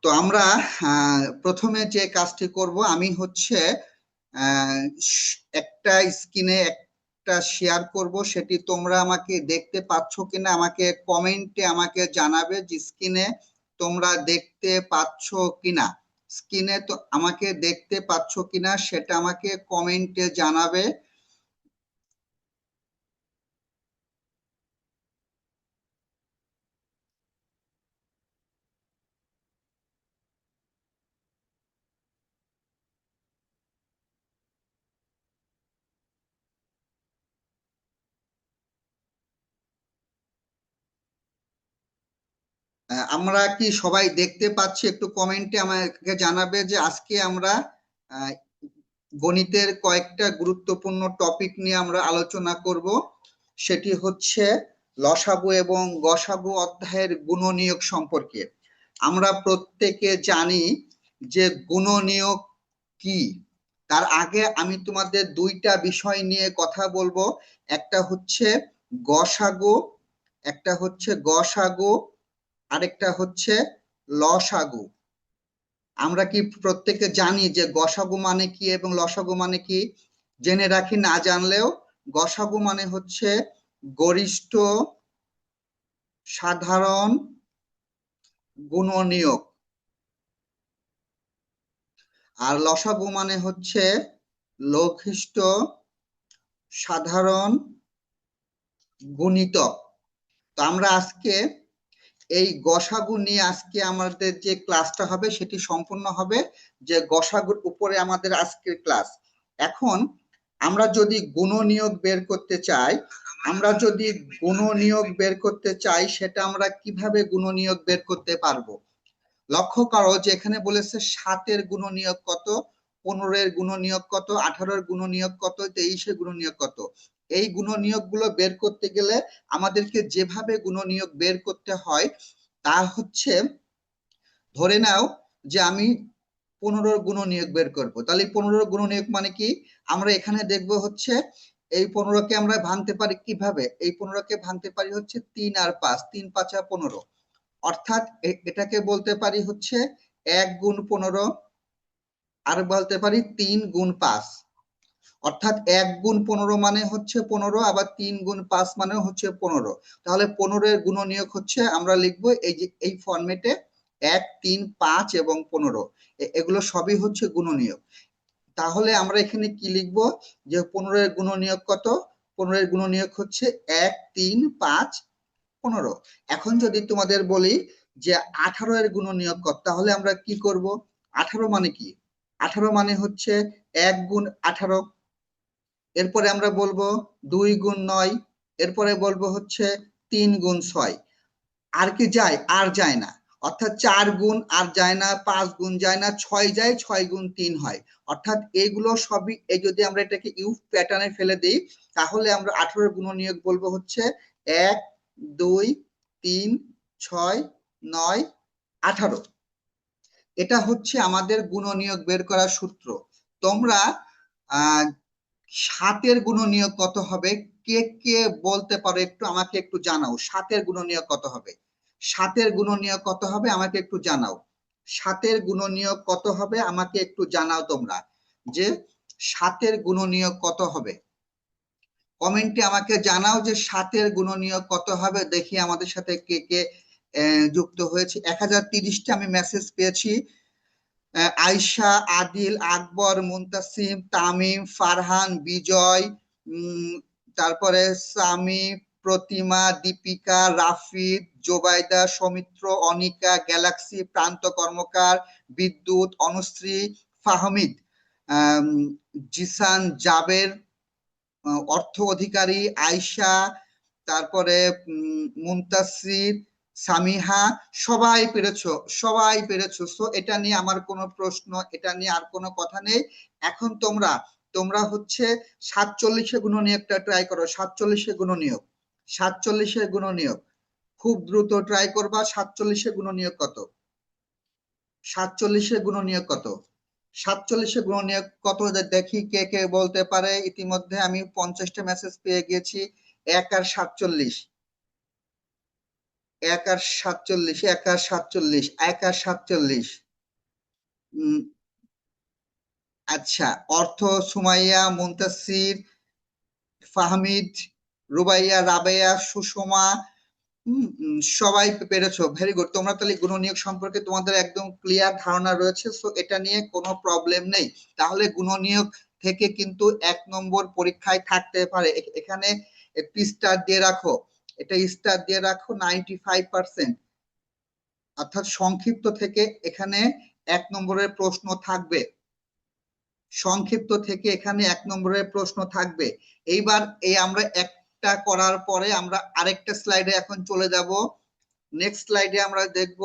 তো আমরা প্রথমে যে কাজটি করব আমি হচ্ছে একটা স্ক্রিনে একটা শেয়ার করব, সেটি তোমরা আমাকে দেখতে পাচ্ছ কিনা আমাকে কমেন্টে আমাকে জানাবে যে স্ক্রিনে তোমরা দেখতে পাচ্ছ কিনা। স্ক্রিনে তো আমাকে দেখতে পাচ্ছ কিনা সেটা আমাকে কমেন্টে জানাবে। আমরা কি সবাই দেখতে পাচ্ছি? একটু কমেন্টে আমাকে জানাবে যে আজকে আমরা আহ, গণিতের কয়েকটা গুরুত্বপূর্ণ টপিক নিয়ে আমরা আলোচনা করব। সেটি হচ্ছে লসাগু এবং গসাগু অধ্যায়ের গুণনীয়ক সম্পর্কে। আমরা প্রত্যেকে জানি যে গুণনীয়ক কি। তার আগে আমি তোমাদের দুইটা বিষয় নিয়ে কথা বলবো। একটা হচ্ছে গসাগু, একটা হচ্ছে গসাগু, আরেকটা হচ্ছে লসাগু। আমরা কি প্রত্যেকে জানি যে গসাগু মানে কি এবং লসাগু মানে কি? জেনে রাখি না জানলেও। গসাগু মানে হচ্ছে গরিষ্ঠ সাধারণ গুণনীয়ক, আর লসাগু মানে হচ্ছে লঘিষ্ঠ সাধারণ গুণিতক। তো আমরা আজকে এই গসাগু নিয়ে আজকে আমাদের যে ক্লাসটা হবে সেটি সম্পূর্ণ হবে, যে গসাগুর উপরে আমাদের আজকের ক্লাস। এখন আমরা যদি গুণনীয়ক বের করতে চাই, সেটা আমরা কিভাবে গুণনীয়ক বের করতে পারবো? লক্ষ্য করো যে এখানে বলেছে 7-এর গুণনীয়ক কত, 15-এর গুণনীয়ক কত, 18-এর গুণনীয়ক কত, 23-এর গুণনীয়ক কত। এই গুণনীয়ক গুলো বের করতে গেলে আমাদেরকে যেভাবে গুণনীয়ক বের করতে হয় তা হচ্ছে, ধরে নাও যে আমি 15-র গুণনীয়ক বের করব, তাহলে 15-র গুণনীয়ক মানে কি? আমরা এখানে দেখব হচ্ছে এই 15কে আমরা ভাঙতে পারি কিভাবে? এই 15কে ভাঙতে পারি হচ্ছে 3 আর 5, 3 5 15, অর্থাৎ এটাকে বলতে পারি হচ্ছে 1 গুণ 15, আর বলতে পারি 3 গুণ 5। অর্থাৎ 1 গুণ 15 মানে হচ্ছে 15, আবার 3 গুণ 5 মানে হচ্ছে 15। তাহলে 15-এর গুণনীয়ক হচ্ছে আমরা লিখবো এই যে এই ফরম্যাটে 1 3 5 এবং 15, এগুলো সবই হচ্ছে গুণনীয়ক। তাহলে আমরা এখানে কি লিখবো যে 15-এর গুণনীয়ক কত? 15-এর গুণনীয়ক হচ্ছে 1 3 5 15। এখন যদি তোমাদের বলি যে 18-এর গুণনীয়ক কত, তাহলে আমরা কি করব? 18 মানে কি? 18 মানে হচ্ছে 1 গুণ 18। এরপরে আমরা বলবো 2 গুণ 9, এরপরে বলবো হচ্ছে 3 গুণ 6। আর কি যায়? আর যায় না। অর্থাৎ 4 গুণ আর যায় না, 5 গুণ যায় না, 6 যায়, 6 গুণ 3 হয়। অর্থাৎ এগুলো সবই, এই যদি আমরা এটাকে ইউজ প্যাটার্নে ফেলে দিই তাহলে আমরা 18-এর গুণনীয়ক বলবো হচ্ছে 1 2 3 6 9 18। এটা হচ্ছে আমাদের গুণনীয়ক বের করার সূত্র। তোমরা আহ 7-এর গুণনীয়ক কত হবে? কে কে বলতে পারো? একটু আমাকে একটু জানাও, 7-এর গুণনীয়ক কত হবে? 7-এর গুণনীয়ক কত হবে আমাকে একটু জানাও। 7-এর গুণনীয়ক কত হবে আমাকে একটু জানাও তোমরা, যে 7-এর গুণনীয়ক কত হবে। কমেন্টে আমাকে জানাও যে 7-এর গুণনীয়ক কত হবে। দেখি আমাদের সাথে কে কে যুক্ত হয়েছে। 1030টা আমি মেসেজ পেয়েছি। আয়শা, আদিল, আকবর, মুনতাসিম, তামিম, ফারহান, বিজয়, উম, তারপরে সামি, প্রতিমা, দীপিকা, রাফিদ, জোবাইদা, সৌমিত্র, অনিকা, গ্যালাক্সি, প্রান্ত কর্মকার, বিদ্যুৎ, অনুশ্রী, ফাহমিদ, আম, জিসান, জাবের, অর্থ অধিকারী, আয়শা, তারপরে মুনতাসির, সামিহা, সবাই পেরেছো, সবাই পেরেছো। সো এটা নিয়ে আমার কোনো প্রশ্ন, এটা নিয়ে আর কোনো কথা নেই। এখন তোমরা তোমরা হচ্ছে 47-এ গুণনীয়কটা ট্রাই করো। 47-এ গুণনীয়ক, 47-এ গুণনীয়ক খুব দ্রুত ট্রাই করবা। 47-এ গুণনীয়ক কত? 47-এ গুণনীয়ক কত? 47-এ গুণনীয়ক কত দেখি কে কে বলতে পারে। ইতিমধ্যে আমি 50টা মেসেজ পেয়ে গেছি। 1 আর 47। এক আর 47, এক আর 47, এক আর 47। আচ্ছা, অর্থ সুমাইয়া, মুনতাসির, ফাহমিদ, রুবাইয়া, রাবেয়া, সুষমা। সবাই পেরেছো, ভেরি গুড। তোমরা তাহলে গুণনীয়ক সম্পর্কে তোমাদের একদম ক্লিয়ার ধারণা রয়েছে, সো এটা নিয়ে কোনো প্রবলেম নেই। তাহলে গুণনীয়ক থেকে কিন্তু 1 নম্বর পরীক্ষায় থাকতে পারে। এখানে একটি স্টার দিয়ে রাখো, এটা স্টার দিয়ে রাখো 95%। অর্থাৎ সংক্ষিপ্ত থেকে এখানে 1 নম্বরের প্রশ্ন থাকবে, সংক্ষিপ্ত থেকে এখানে 1 নম্বরের প্রশ্ন থাকবে। এইবার এই আমরা একটা করার পরে আমরা আরেকটা স্লাইডে এখন চলে যাব। নেক্সট স্লাইডে আমরা দেখব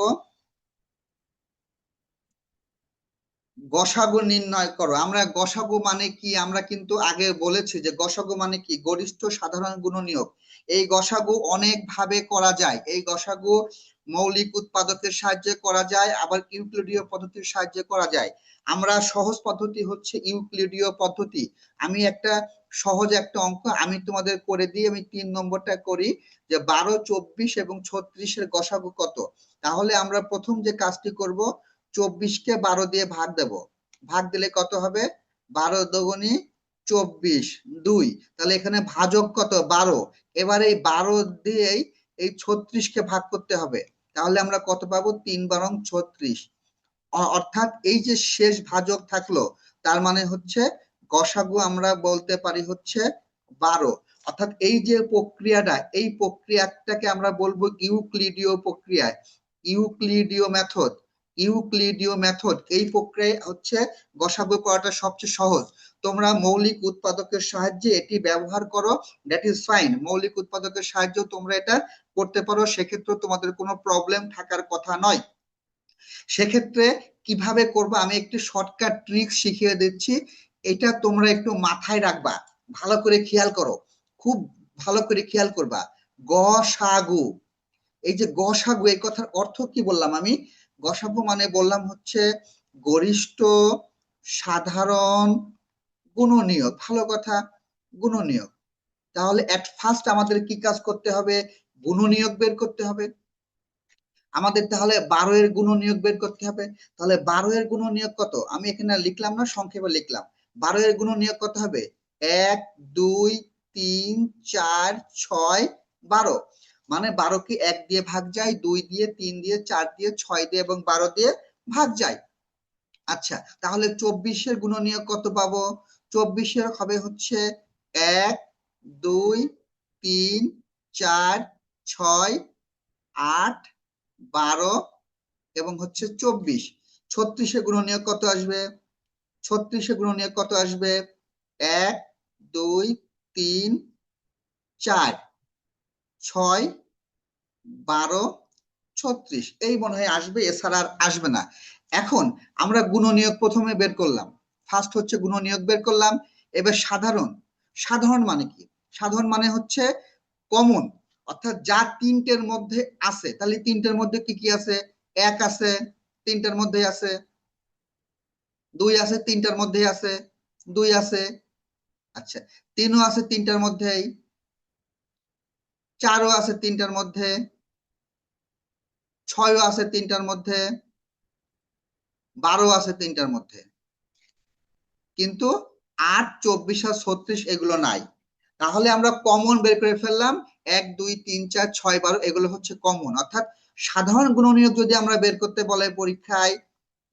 গসাগু নির্ণয় করো। আমরা গসাগু মানে কি আমরা কিন্তু আগে বলেছি যে গসাগু মানে কি, গরিষ্ঠ সাধারণ গুণনীয়ক। এই গসাগু অনেক ভাবে করা যায়। এই গসাগু মৌলিক উৎপাদকের সাহায্যে করা যায়, আবার ইউক্লিডীয় পদ্ধতির সাহায্যে করা যায়। আমরা সহজ পদ্ধতি হচ্ছে ইউক্লিডীয় পদ্ধতি। আমি একটা সহজ একটা অঙ্ক আমি তোমাদের করে দিই, আমি 3 নম্বরটা করি যে 12, 24 এবং 36-এর গসাগু কত। তাহলে আমরা প্রথম যে কাজটি করব, 24-কে 12 দিয়ে ভাগ দেব। ভাগ দিলে কত হবে? 12 দুগুণে 24, 2। তাহলে এখানে ভাজক কত? 12। এবার এই 12 দিয়েই এই 36-কে ভাগ করতে হবে। তাহলে আমরা কত পাবো? 3 বারং 36। অর্থাৎ এই যে শেষ ভাজক থাকলো, তার মানে হচ্ছে গসাগু আমরা বলতে পারি হচ্ছে 12। অর্থাৎ এই যে প্রক্রিয়াটা, এই প্রক্রিয়াটাকে আমরা বলবো ইউক্লিডীয় প্রক্রিয়া, ইউক্লিডীয় মেথড। ইউক্লিডীয় মেথড, এই প্রক্রিয়া হচ্ছে গসাগু করাটা সবচেয়ে সহজ। তোমরা মৌলিক উৎপাদকের সাহায্যে এটি ব্যবহার করো, দ্যাট ইজ ফাইন। মৌলিক উৎপাদকের সাহায্যে তোমরা এটা করতে পারো, সেক্ষেত্রে তোমাদের কোনো প্রবলেম থাকার কথা নয়। সেক্ষেত্রে কিভাবে করবো আমি একটি শর্টকাট ট্রিক শিখিয়ে দিচ্ছি, এটা তোমরা একটু মাথায় রাখবা, ভালো করে খেয়াল করো, খুব ভালো করে খেয়াল করবা। গসাগু, এই যে গসাগু, এই কথার অর্থ কি বললাম আমি? গসাগু মানে বললাম হচ্ছে গরিষ্ঠ সাধারণ গুণনীয়ক। ভালো কথা, গুণনীয়ক। তাহলে এট ফার্স্ট আমাদের কি কাজ করতে হবে? গুণনীয়ক বের করতে হবে আমাদের। তাহলে 12 এর গুণনীয়ক বের করতে হবে। তাহলে 12 এর গুণনীয়ক কত? আমি এখানে লিখলাম না, সংক্ষেপে লিখলাম। 12 এর গুণনীয়ক কত হবে? 1, 2, 3, 4, 6, 12। মানে 12 কি 1 দিয়ে ভাগ যায়, 2 দিয়ে, 3 দিয়ে, 4 দিয়ে, 6 দিয়ে এবং 12 দিয়ে ভাগ যায়। আচ্ছা, তাহলে 24 এর গুণনীয়ক কত পাবো? 24 এর হবে হচ্ছে 1, 2, 3, 4, 6, 8, 12 এবং হচ্ছে 24। 36-এ গুণনীয়ক কত আসবে? 36-এ গুণনীয়ক কত আসবে? 1, 2, 3, 4, 6, 12, 36, এই মনে হয় আসবে, এছাড়া আর আসবে না। এখন আমরা গুণনীয়ক প্রথমে বের করলাম, ফার্স্ট হচ্ছে গুণনীয়ক বের করলাম। এবার সাধারণ, সাধারণ মানে কি? সাধারণ মানে হচ্ছে কমন, অর্থাৎ যা 3টের মধ্যে আছে। তাহলে 3টের মধ্যে কি কি আছে? 1 আছে, 3টার মধ্যে আছে। 2 আছে, 3টার মধ্যে আছে। 2 আছে, আচ্ছা। 3ও আছে 3টার মধ্যেই। 4ও আছে 3টার মধ্যে। 6ও আছে 3টার মধ্যে। 12 আছে 3টার মধ্যে। কিন্তু 8, 24 আর 36 এগুলো নাই। তাহলে আমরা কমন বের করে ফেললাম। 1, 2, 3, 4, 6, 12 এগুলো হচ্ছে কমন। অর্থাৎ সাধারণ গুণনীয়ক যদি আমরা বের করতে বলে পরীক্ষায়,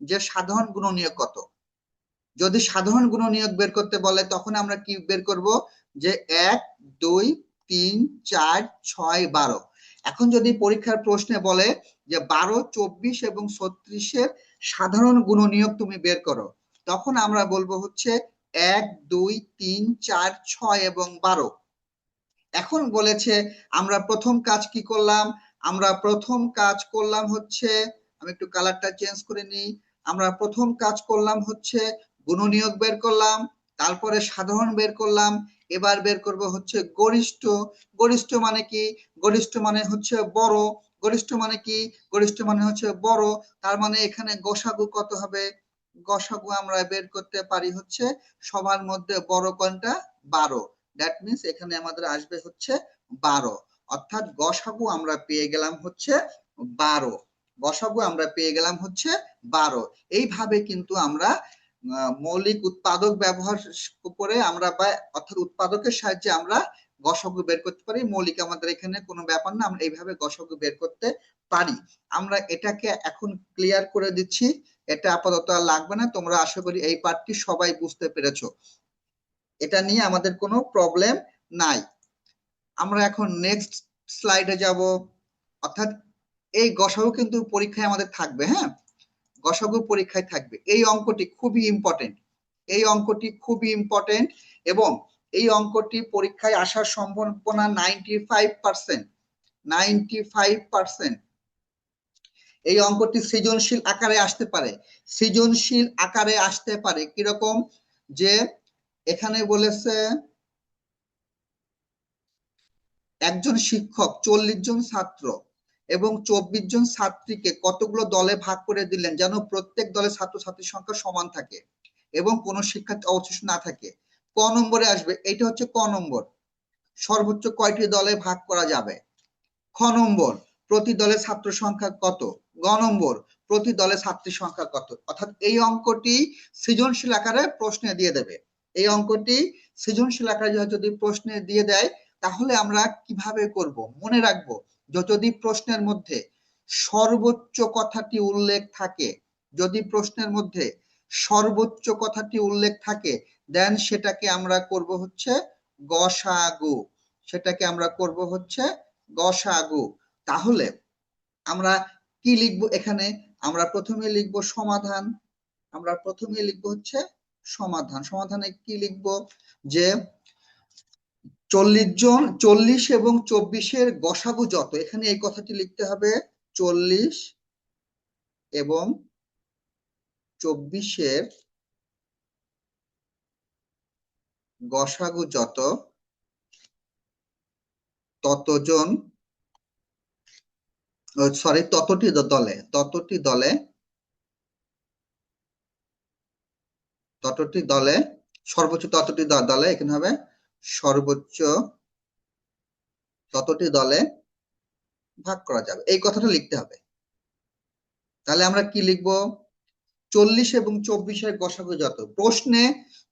যে সাধারণ গুণনীয়ক কত, যদি সাধারণ গুণনীয়ক বের করতে বলে তখন আমরা কি বের করব? যে 1, 2, 3, 4, 6, 12। এখন যদি পরীক্ষার প্রশ্নে বলে যে 12, 24 এবং 36-এর সাধারণ গুণনীয়ক তুমি বের করো, তখন আমরা বলবো হচ্ছে 1, 2, 3, 4, 6 এবং 12। এখন বলেছে আমরা প্রথম কাজ কি করলাম? আমরা প্রথম কাজ করলাম হচ্ছে, আমি একটু কালারটা চেঞ্জ করে নিই। আমরা প্রথম কাজ করলাম হচ্ছে গুণনীয়ক বের করলাম, তারপরে সাধারণ বের করলাম। এবার বের করব হচ্ছে গরিষ্ঠ। গরিষ্ঠ মানে কি? গরিষ্ঠ মানে হচ্ছে বড়। গরিষ্ঠ মানে কি? গরিষ্ঠ মানে হচ্ছে বড়। তার মানে এখানে গসাগু কত হবে? গসাগু আমরা বের করতে পারি হচ্ছে সবার মধ্যে বড় কোনটা? 12। দ্যাট মিনস এখানে আমাদের আসবে হচ্ছে 12। অর্থাৎ গসাগু আমরা পেয়ে গেলাম হচ্ছে 12। গসাগু আমরা পেয়ে গেলাম হচ্ছে 12। এইভাবে কিন্তু আমরা মৌলিক উৎপাদক ব্যবহার করে আমরা বা অর্থাৎ উৎপাদকের সাহায্যে আমরা গসাগু বের করতে পারি। মৌলিক আমাদের এখানে কোনো ব্যাপার না, আমরা এইভাবে গসাগু বের করতে পারি। আমরা এটাকে এখন ক্লিয়ার করে দিচ্ছি, এটা আপাতত আর লাগবে না। তোমরা আশা করি এই পার্টটি সবাই বুঝতে পেরেছো, এটা নিয়ে আমাদের কোনো প্রবলেম নাই। আমরা এখন নেক্সট স্লাইডে যাব। অর্থাৎ এই গসাগু কিন্তু পরীক্ষায় আমাদের থাকবে, হ্যাঁ, গসাগু পরীক্ষায় থাকবে। এই অঙ্কটি খুবই ইম্পর্টেন্ট, এই অঙ্কটি খুবই ইম্পর্টেন্ট এবং এই অঙ্কটি পরীক্ষায় আসার সম্ভাবনা 95%। 95%। এই অঙ্কটি সৃজনশীল আকারে আসতে পারে, সৃজনশীল আকারে আসতে পারে। কিরকম, যে এখানে বলেছে একজন শিক্ষক 40 জন ছাত্র এবং 24 জন ছাত্রীকে কতগুলো দলে ভাগ করে দিলেন যেন প্রত্যেক দলে ছাত্রছাত্রীর সংখ্যা সমান থাকে এবং কোনো শিক্ষার্থী অবশিষ্ট না থাকে। ক নম্বরে আসবে, এটা হচ্ছে ক নম্বর। সর্বোচ্চ কয়টি দলে ভাগ করা যাবে? খ নম্বর, প্রতি দলে ছাত্র সংখ্যা কত? গ নম্বর, প্রতি দলে ছাত্রীর সংখ্যা কত? অর্থাৎ এই অঙ্কটি সৃজনশীল আকারে প্রশ্নে দিয়ে দেবে। এই অঙ্কটি সৃজনশীল আকারে যদি প্রশ্নে দিয়ে দেয় তাহলে আমরা কিভাবে করব? মনে রাখবো, যদি প্রশ্নের মধ্যে সর্বোচ্চ কথাটি উল্লেখ থাকে, যদি প্রশ্নের মধ্যে সর্বোচ্চ কথাটি উল্লেখ থাকে, দেন সেটাকে আমরা করব হচ্ছে গসাগু, সেটাকে আমরা করব হচ্ছে গসাগু। তাহলে আমরা কি লিখবো এখানে? আমরা প্রথমে লিখবো সমাধান, আমরা প্রথমে লিখবো হচ্ছে সমাধান। সমাধানে কি লিখবো? যে 40 এবং 24-এর গসাগু যত, এখানে এই কথাটি লিখতে হবে, 40 এবং 24-এর গসাগু যত ততজন, সরি ততটি দলে, ততটি দলে, ততটি দলে, সর্বোচ্চ ততটি দলে, এখানে হবে সর্বোচ্চ ততটি দলে ভাগ করা যাবে, এই কথাটা লিখতে হবে। তাহলে আমরা কি লিখবো? 40 এবং 24-এর গসাগু যত। প্রশ্নে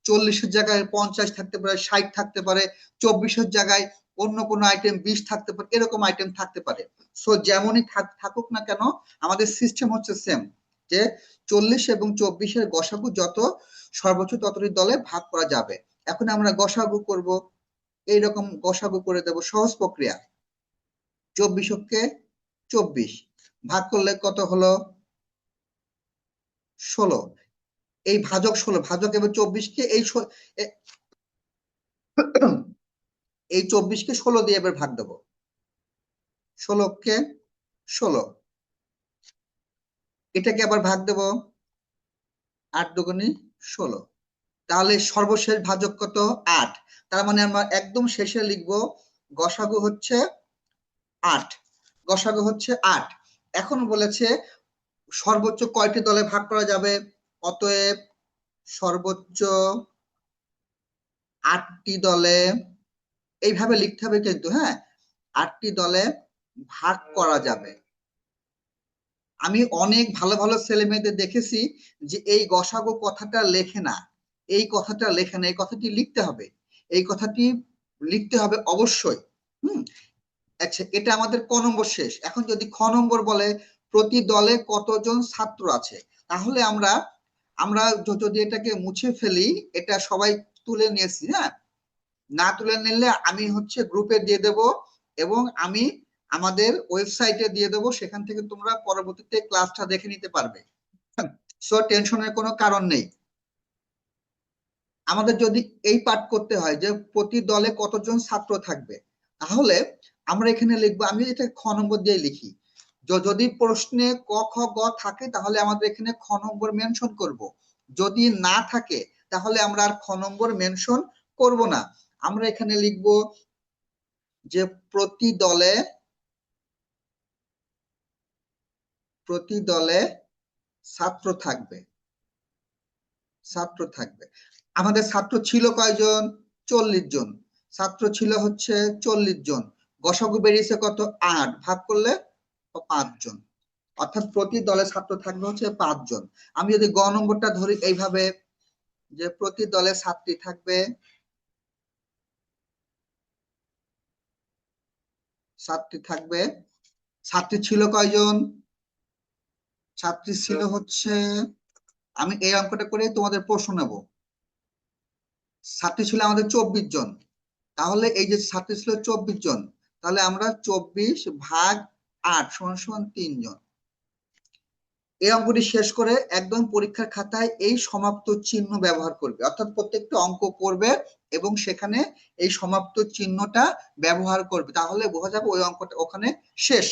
40-এর জায়গায় 50 থাকতে পারে, 60 থাকতে পারে, 24-এর জায়গায় অন্য কোনো আইটেম 20 থাকতে পারে, এরকম আইটেম থাকতে পারে। সো যেমনই থাকুক না কেন আমাদের সিস্টেম হচ্ছে সেম, যে 40 এবং 24-এর গসাগু যত সর্বোচ্চ ততটি দলে ভাগ করা যাবে। এখন আমরা গসাগু করব, এইরকম গসাগু করে দেব, সহজ প্রক্রিয়া। 24কে 24 ভাগ করলে কত হলো? 16। এই ভাজক 16, ভাজক এবং 24-কে এই 24-কে 16 দিয়ে এবার ভাগ দেবো। 16কে 16, এটাকে আবার ভাগ দেবো 8 দুগুণে 16। তাহলে সর্বশেষ ভাজক কত? 8। তার মানে আমরা একদম শেষে লিখবো গসাগু হচ্ছে 8, গসাগু হচ্ছে 8। এখন বলেছে সর্বোচ্চ কয়টি দলে ভাগ করা যাবে? অতএব সর্বোচ্চ 8টি দলে, এইভাবে লিখতে হবে কিন্তু, হ্যাঁ, 8টি দলে ভাগ করা যাবে। আমি অনেক ভালো ভালো ছেলে মেয়েদের দেখেছি যে এই গসাগু কথাটা লেখে না, এই কথাটা লেখে না, এই কথাটি লিখতে হবে, এই কথাটি লিখতে হবে অবশ্যই। আচ্ছা, এটা আমাদের ক নম্বর শেষ। এখন যদি খ নম্বর বলে প্রতি দলে কতজন ছাত্র আছে, তাহলে আমরা আমরা যদি এটাকে মুছে ফেলি, এটা সবাই তুলে নিয়েছি, হ্যাঁ, না তুলে নিলে আমি হচ্ছে গ্রুপে দিয়ে দেব এবং আমি আমাদের ওয়েবসাইটে দিয়ে দেবো, সেখান থেকে তোমরা পরবর্তীতে ক্লাসটা দেখে নিতে পারবে। সো টেনশনের কোনো কারণ নেই। আমাদের যদি এই পাঠ করতে হয় যে প্রতি দলে কতজন ছাত্র থাকবে, তাহলে আমরা এখানে লিখবো, আমি এটা খ নম্বর দিয়ে লিখি, যদি প্রশ্নে ক খ গ থাকে তাহলে আমাদের এখানে খ নম্বর মেনশন করব, যদি না থাকে তাহলে আমরা আর খ নম্বর মেনশন করব না। আমরা এখানে লিখব যে প্রতি দলে ছাত্র থাকবে, ছাত্র থাকবে। আমাদের ছাত্র ছিল কয়জন? 40 জন। ছাত্র ছিল হচ্ছে 40 জন। গসাগু বেরিয়েছে কত 8, ভাগ করলে 5 জন, অর্থাৎ প্রতি দলে ছাত্র থাকবে হচ্ছে 5 জন। আমি যদি গ নম্বরটা ধরি এইভাবে, যে প্রতি দলে ছাত্রী থাকবে, ছাত্রী ছিল কয়জন? ছাত্রী ছিল হচ্ছে, আমি এই অঙ্কটা করে তোমাদের প্রশ্ন নেব। ছাত্রী ছিল আমাদের 24 জন, তাহলে এই যে ছাত্রী ছিল 24 জন, তাহলে আমরা 24 ভাগ 8 সমান সমান 3 জন। এই অঙ্কটি শেষ করে একদম পরীক্ষার খাতায় এই সমাপ্ত চিহ্ন ব্যবহার করবে, অর্থাৎ প্রত্যেকটা অঙ্ক করবে এবং সেখানে এই সমাপ্ত চিহ্নটা ব্যবহার করবে, তাহলে বোঝা যাবে ওই অঙ্কটা ওখানে শেষ।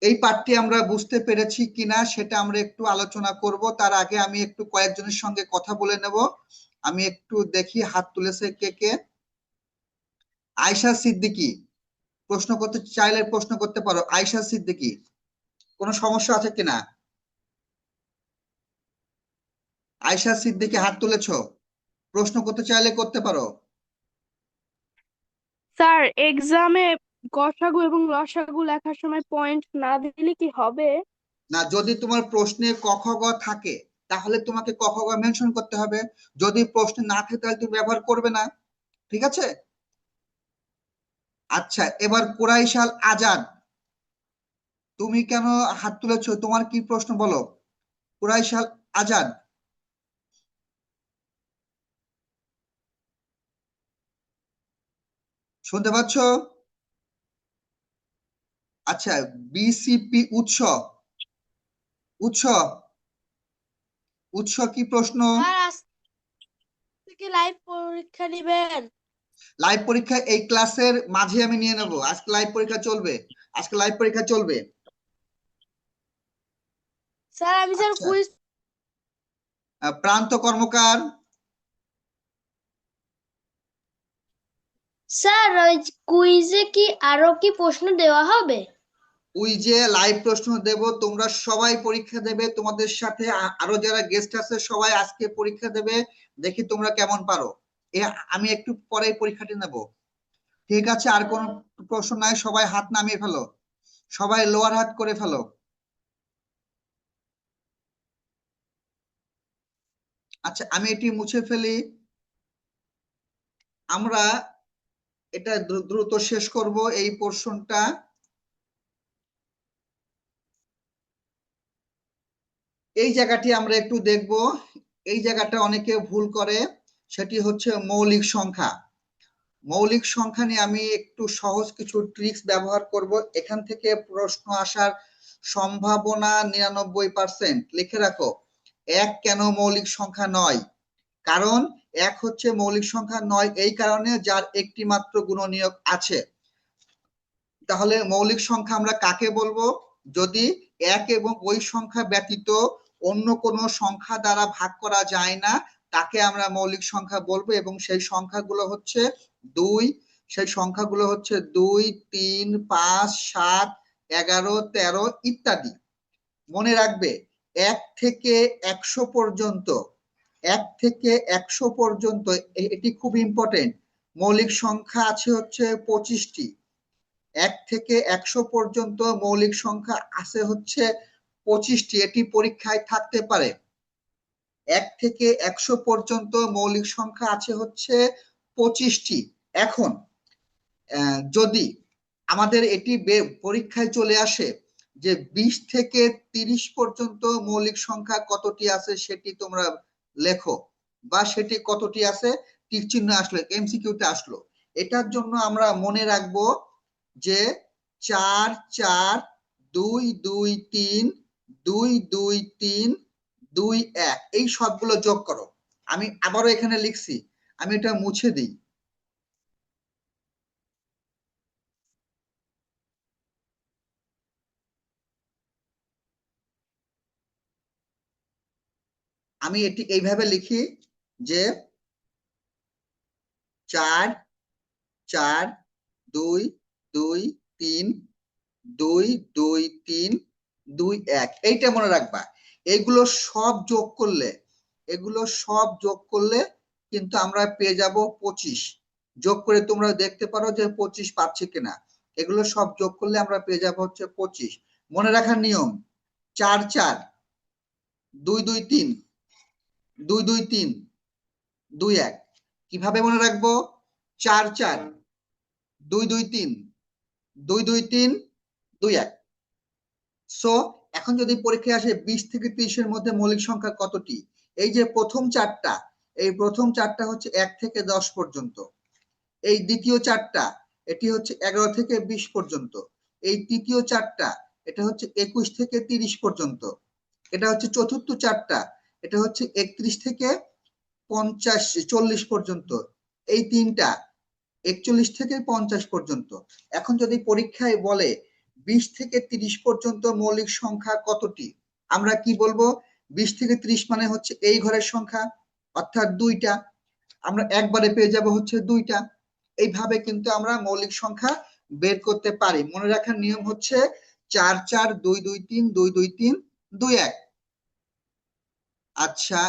এই পাঠটি আমরা বুঝতে পেরেছি কিনা সেটা আমরা একটু আলোচনা করব। তার আগে আমি একটু কয়েকজনের সঙ্গে কথা বলে নেব। আমি একটু দেখি হাত তুলেছে কে কে। আয়শা সিদ্দিকী, প্রশ্ন করতে চাইলে প্রশ্ন করতে পারো। আয়শা সিদ্দিকী, কোনো সমস্যা আছে কিনা? আয়শা সিদ্দিকী হাত তুলেছো, প্রশ্ন করতে চাইলে করতে পারো। স্যার, এক্সামে গসাগু এবং লসাগু লেখার সময় পয়েন্ট না দিলে কি হবে? না, যদি তোমার প্রশ্নে ক খ গ থাকে তাহলে তোমাকে ক খ গ মেনশন করতে হবে, যদি প্রশ্নে না থাকে তাহলে তুমি ব্যবহার করবে না, ঠিক আছে? আচ্ছা, এবার কুরাইশাল আজাদ, তুমি কেন হাত তুলেছো, তোমার কি প্রশ্ন বলো? কুরাইশাল আজাদ, শুনতে পাচ্ছ? আচ্ছা, বিসিপি উৎস, উৎস উৎস কি প্রশ্ন? স্যার, আজ থেকে লাইভ পরীক্ষা নেবেন? লাইভ পরীক্ষা এই ক্লাসের মাঝে আমি নিয়ে নেব, আজকে লাইভ পরীক্ষা চলবে, আজকে লাইভ পরীক্ষা চলবে। স্যার, আমি স্যার আচ্ছা, কুইজ। প্রান্ত কর্মকার, স্যার, ওই কুইজে কি আরো কি প্রশ্ন দেওয়া হবে? ওই যে লাইভ প্রশ্ন দেব, তোমরা সবাই পরীক্ষা দেবে, তোমাদের সাথে আরো যারা গেস্ট আছে সবাই আজকে পরীক্ষা দেবে, দেখি তোমরা কেমন পারো। আমি একটু পরে পরীক্ষাটি নেব, ঠিক আছে? আর কোন প্রশ্ন নাই, সবাই হাত নামিয়ে ফেলো, সবাই লোয়ার হাত করে ফেলো। আচ্ছা, আমি এটি মুছে ফেলি, আমরা এটা দ্রুত শেষ করব এই পোর্শনটা। এই জায়গাটি আমরা একটু দেখব, এই জায়গাটা অনেকে ভুল করে, সেটি হচ্ছে মৌলিক সংখ্যা। মৌলিক সংখ্যা নিয়ে আমি একটু সহজ কিছু ট্রিক্স ব্যবহার করব, এখান থেকে প্রশ্ন আসার সম্ভাবনা 99%। লিখে রাখো, এক কেন মৌলিক সংখ্যা নয়? কারণ এক হচ্ছে মৌলিক সংখ্যা নয় এই কারণে যার একটি মাত্র গুণনীয়ক আছে। তাহলে মৌলিক সংখ্যা আমরা কাকে বলবো? যদি এক এবং ওই সংখ্যা ব্যতীত অন্য কোনো সংখ্যা দ্বারা ভাগ করা যায় না, তাকে আমরা মৌলিক সংখ্যা বলবো, এবং সেই সংখ্যাগুলো হচ্ছে 2, সেই সংখ্যাগুলো হচ্ছে 2, 3, 5, 7, 11, 13 ইত্যাদি। মনে রাখবে, 1 থেকে 100 পর্যন্ত, 1 থেকে 100 পর্যন্ত, এটি খুব ইম্পর্টেন্ট, মৌলিক সংখ্যা আছে হচ্ছে 25টি। 1 থেকে 100 পর্যন্ত মৌলিক সংখ্যা আছে হচ্ছে 25টি, এটি পরীক্ষায় থাকতে পারে। 1 থেকে 100 পর্যন্ত মৌলিক সংখ্যা আছে হচ্ছে 25টি। এখন যদি আমাদের এটি পরীক্ষায় চলে আসে যে 20 থেকে 30 পর্যন্ত মৌলিক সংখ্যা কতটি আছে সেটি তোমরা লেখো, বা সেটি কতটি আছে টিক চিহ্ন আসলো, এমসিকিউতে আসলো, এটার জন্য আমরা মনে রাখবো যে 4 4 2 2 3 2 2 3 2 1, এই সবগুলো যোগ করো। আমি আবারও এখানে লিখছি, আমি এটা মুছে দিই। আমি এটি এইভাবে লিখি যে 4 4 2 2 3 2 2 3 2 1, এইটা মনে রাখবা। এগুলো সব যোগ করলে, এগুলো সব যোগ করলে কিন্তু আমরা পেয়ে যাব 25। যোগ করে তোমরা দেখতে পারো যে 25 পাচ্ছি কিনা। এগুলো সব যোগ করলে আমরা পেয়ে যাবো হচ্ছে 25। মনে রাখার নিয়ম 4 4 2 2 3 2 2 3 2 1। কিভাবে মনে রাখবো? 4 4 2 2 3 2 2 3 2 1। সো এখন যদি পরীক্ষায় আসে 20 থেকে 30 এর মধ্যে মৌলিক সংখ্যা কতটি, এই যে প্রথম চারটা, এই প্রথম চারটা হচ্ছে 1 থেকে 10 পর্যন্ত। এই দ্বিতীয় চারটা, এটি হচ্ছে 11 থেকে 20 পর্যন্ত। এই তৃতীয় চারটা, এটা হচ্ছে 21 থেকে 30 পর্যন্ত। এটা হচ্ছে চতুর্থ চারটা, এটা হচ্ছে 31 থেকে 50 40 পর্যন্ত। এই তিনটা 41 থেকে 50 পর্যন্ত। এখন যদি পরীক্ষায় বলে 20 থেকে 30 পর্যন্ত মৌলিক সংখ্যা কতটি, আমরা কি বলবো? 20 থেকে 30 মানে হচ্ছে এই ঘরের সংখ্যা, অর্থাৎ দুইটা। আমরা একবারে পেয়ে যাব হচ্ছে দুইটা। এইভাবে কিন্তু আমরা মৌলিক সংখ্যা বের করতে পারি। মনে রাখার নিয়ম হচ্ছে 4 4 2 2 3 2 2 3 2 1। আচ্ছা,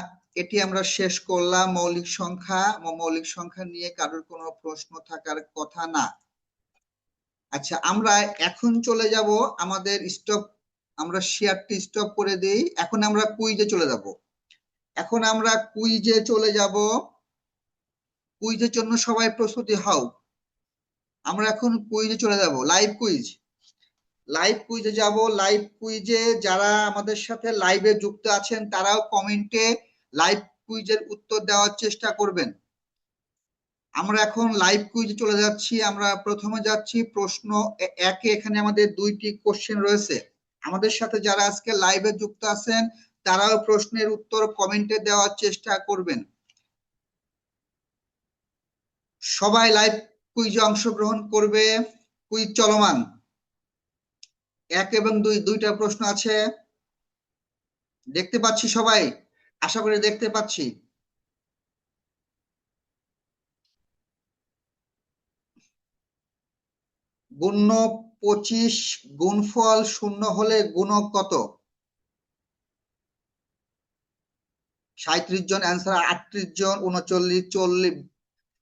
এটি আমরা শেষ করলাম মৌলিক সংখ্যা। মৌলিক সংখ্যা নিয়ে কারোর কোনো প্রশ্ন থাকার কথা না। আচ্ছা, আমরা এখন চলে যাব আমাদের স্টপ, আমরা শেয়ারটি স্টপ করে দেই। এখন আমরা কুইজে চলে যাব। এখন আমরা কুইজে চলে যাব। কুইজের জন্য সবাই প্রস্তুতি হও। আমরা এখন কুইজে চলে যাব, লাইভ কুইজ। লাইভ কুইজে যাব। লাইভ কুইজে যারা আমাদের সাথে লাইভে যুক্ত আছেন তারাও কমেন্টে লাইভ কুইজের উত্তর দেওয়ার চেষ্টা করবেন। আমরা এখন লাইভ কুইজে চলে যাচ্ছি। আমরা প্রথমে যাচ্ছি প্রশ্ন একে। এখানে আমাদের দুইটি কোশ্চেন রয়েছে। আমাদের সাথে যারা আজকে লাইভে যুক্ত আছেন তারাও প্রশ্নের উত্তর কমেন্টে দেওয়ার চেষ্টা করবেন। সবাই লাইভ কুইজে অংশগ্রহণ করবে। কুইজ চলমান। 1 এবং 2 দুইটা প্রশ্ন আছে, দেখতে পাচ্ছি সবাই, আশা করি দেখতে পাচ্ছি। গুণ্য 25 গুণফল শূন্য হলে গুণক কত? 37 জন অ্যান্সার, 38 জন, 39, 40,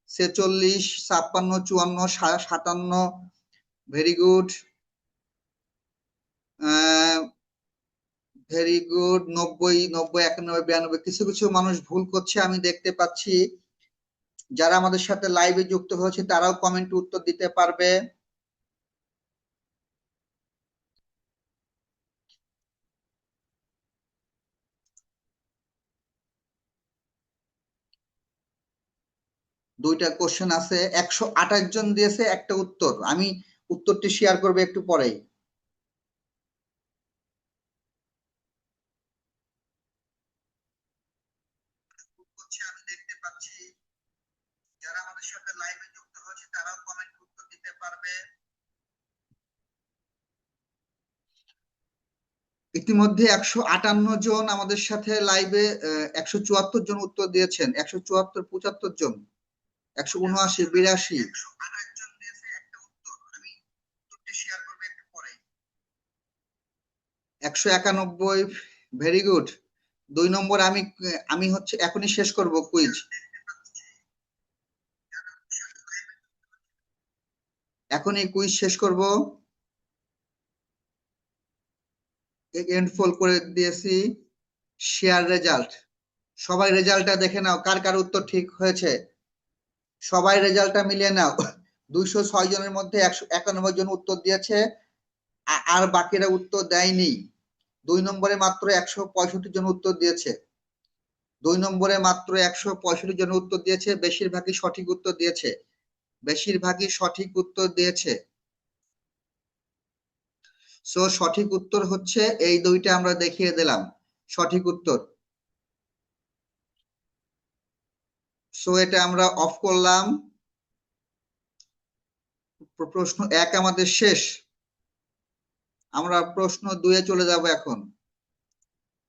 46, 56, 54, 57। Very good, very good. 90, 90, 91, 92। কিছু কিছু মানুষ ভুল করছে আমি দেখতে পাচ্ছি। যারা আমাদের সাথে লাইভে যুক্ত হয়েছে তারাও কমেন্ট উত্তর দিতে পারবে। দুইটা কোশ্চেন আছে, 128 জন দিয়েছে একটা উত্তর। আমি উত্তরটি শেয়ার করবে একটু পরেই। আমি দেখতে পাচ্ছি যারা আমাদের সাথে লাইভে যুক্ত হয়েছে তারাও কমেন্ট উত্তর দিতে পারবে। ইতিমধ্যে 158 জন আমাদের সাথে লাইভে, 174 জন উত্তর দিয়েছেন। 174, 75 জন, 179, 82। 191। Very good. 2 নম্বর। আমি আমি হচ্ছে এখনই শেষ করব কুইজ। এখনই কুইজ শেষ করব। এন্ড ফল করে দিয়েছি। Share result. সবাই রেজাল্টটা দেখে নাও, কার কার উত্তর ঠিক হয়েছে। সবাই রেজাল্টটা মিলিয়ে নাও। 206 জনের মধ্যে 191 জন উত্তর দিয়েছে, আর বাকিরা উত্তর দেয়নি। 2 নম্বরে মাত্র 165 জন উত্তর দিয়েছে। 2 নম্বরে মাত্র 165 জন উত্তর দিয়েছে। বেশিরভাগই সঠিক উত্তর দিয়েছে। বেশিরভাগই সঠিক উত্তর দিয়েছে। সো সঠিক উত্তর হচ্ছে এই দুইটা, আমরা দেখিয়ে দিলাম সঠিক উত্তর। সো এটা আমরা অফ করলাম। প্রশ্ন 1 আমাদের শেষ। আমরা প্রশ্ন 2 এ চলে যাব এখন।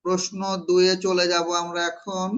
প্রশ্ন 2 এ চলে যাব আমরা এখন।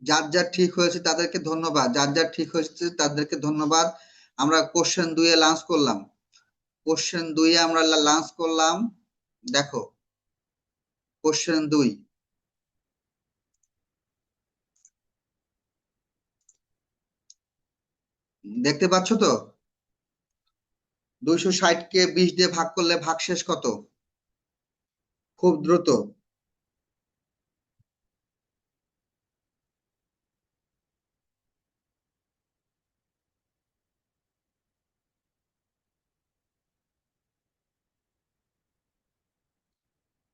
যার যার ঠিক হয়েছে তাদেরকে ধন্যবাদ, যার যার ঠিক হয়েছে তাদেরকে ধন্যবাদ। আমরা কোশ্চেন 2-এ লাঞ্চ করলাম, কোশ্চেন 2-এ আমরা লাঞ্চ করলাম। দেখো কোশ্চেন 2 দেখতে পাচ্ছ তো? 260-কে 20 দিয়ে ভাগ করলে ভাগশেষ কত? খুব দ্রুত,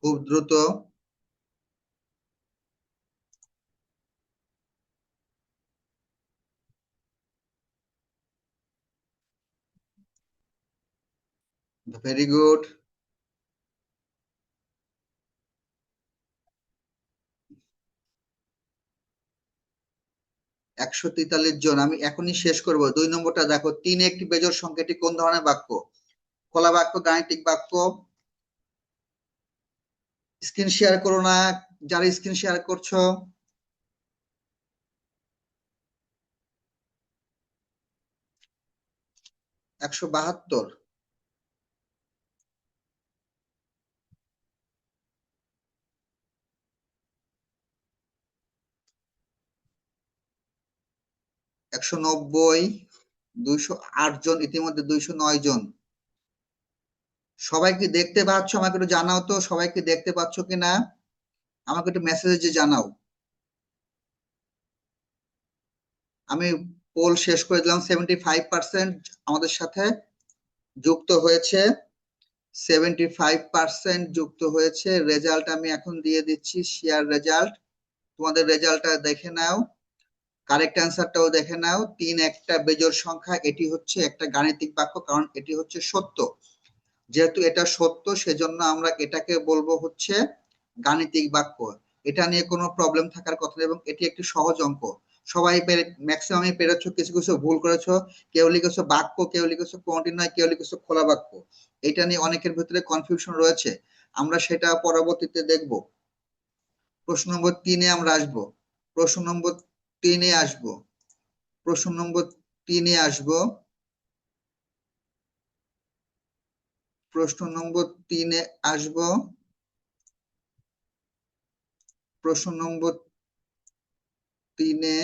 খুব দ্রুত। Very good. 143 জন। আমি এখনই শেষ করব। 2 নম্বরটা দেখো, 3 একটি বেজোড় সংখ্যা, এটি কোন ধরনের বাক্য? খোলা বাক্য, গাণিতিক বাক্য? স্ক্রিন শেয়ার করো না, যারা স্ক্রিন শেয়ার করছো। 172। 190। 208 জন, ইতিমধ্যে 209 জন। সবাইকে দেখতে পাচ্ছ? আমাকে একটু জানাও তো, সবাইকে দেখতে পাচ্ছ কিনা, আমাকে একটু মেসেজে জানাও। আমি পোল শেষ করে দিলাম। 75% আমাদের সাথে যুক্ত হয়েছে, 75% যুক্ত হয়েছে। রেজাল্ট আমি এখন দিয়ে দিচ্ছি, শেয়ার রেজাল্ট। তোমাদের রেজাল্টটা দেখে নাও, কারেক্ট অ্যান্সারটাও দেখে নাও। 3 একটা বেজোড় সংখ্যা, এটি হচ্ছে একটা গাণিতিক বাক্য, কারণ এটি হচ্ছে সত্য। যেহেতু এটা সত্য, সেজন্য আমরা এটাকে বলবো হচ্ছে গাণিতিক বাক্য। এটা নিয়ে কোনো প্রবলেম থাকার কথা না, এবং এটি একটি সহজ অঙ্ক। সবাই ম্যাক্সিমামই পেরেছো, কিছু কিছু ভুল করেছো। কেউ লিখেছো বাক্য, কেউ লিখেছো কন্টিনিউয়াস, কেউ লিখেছো খোলা বাক্য। এটা নিয়ে অনেকের ভিতরে কনফিউশন রয়েছে, আমরা সেটা পরবর্তীতে দেখব। প্রশ্ন নম্বর 3-এ আমরা আসবো। প্রশ্ন নম্বর 3-এ আসবো। প্রশ্ন নম্বর 3-এ আসবো। প্রশ্ন নম্বর 3-এ আসবো। প্রশ্ন নম্বর 3-এ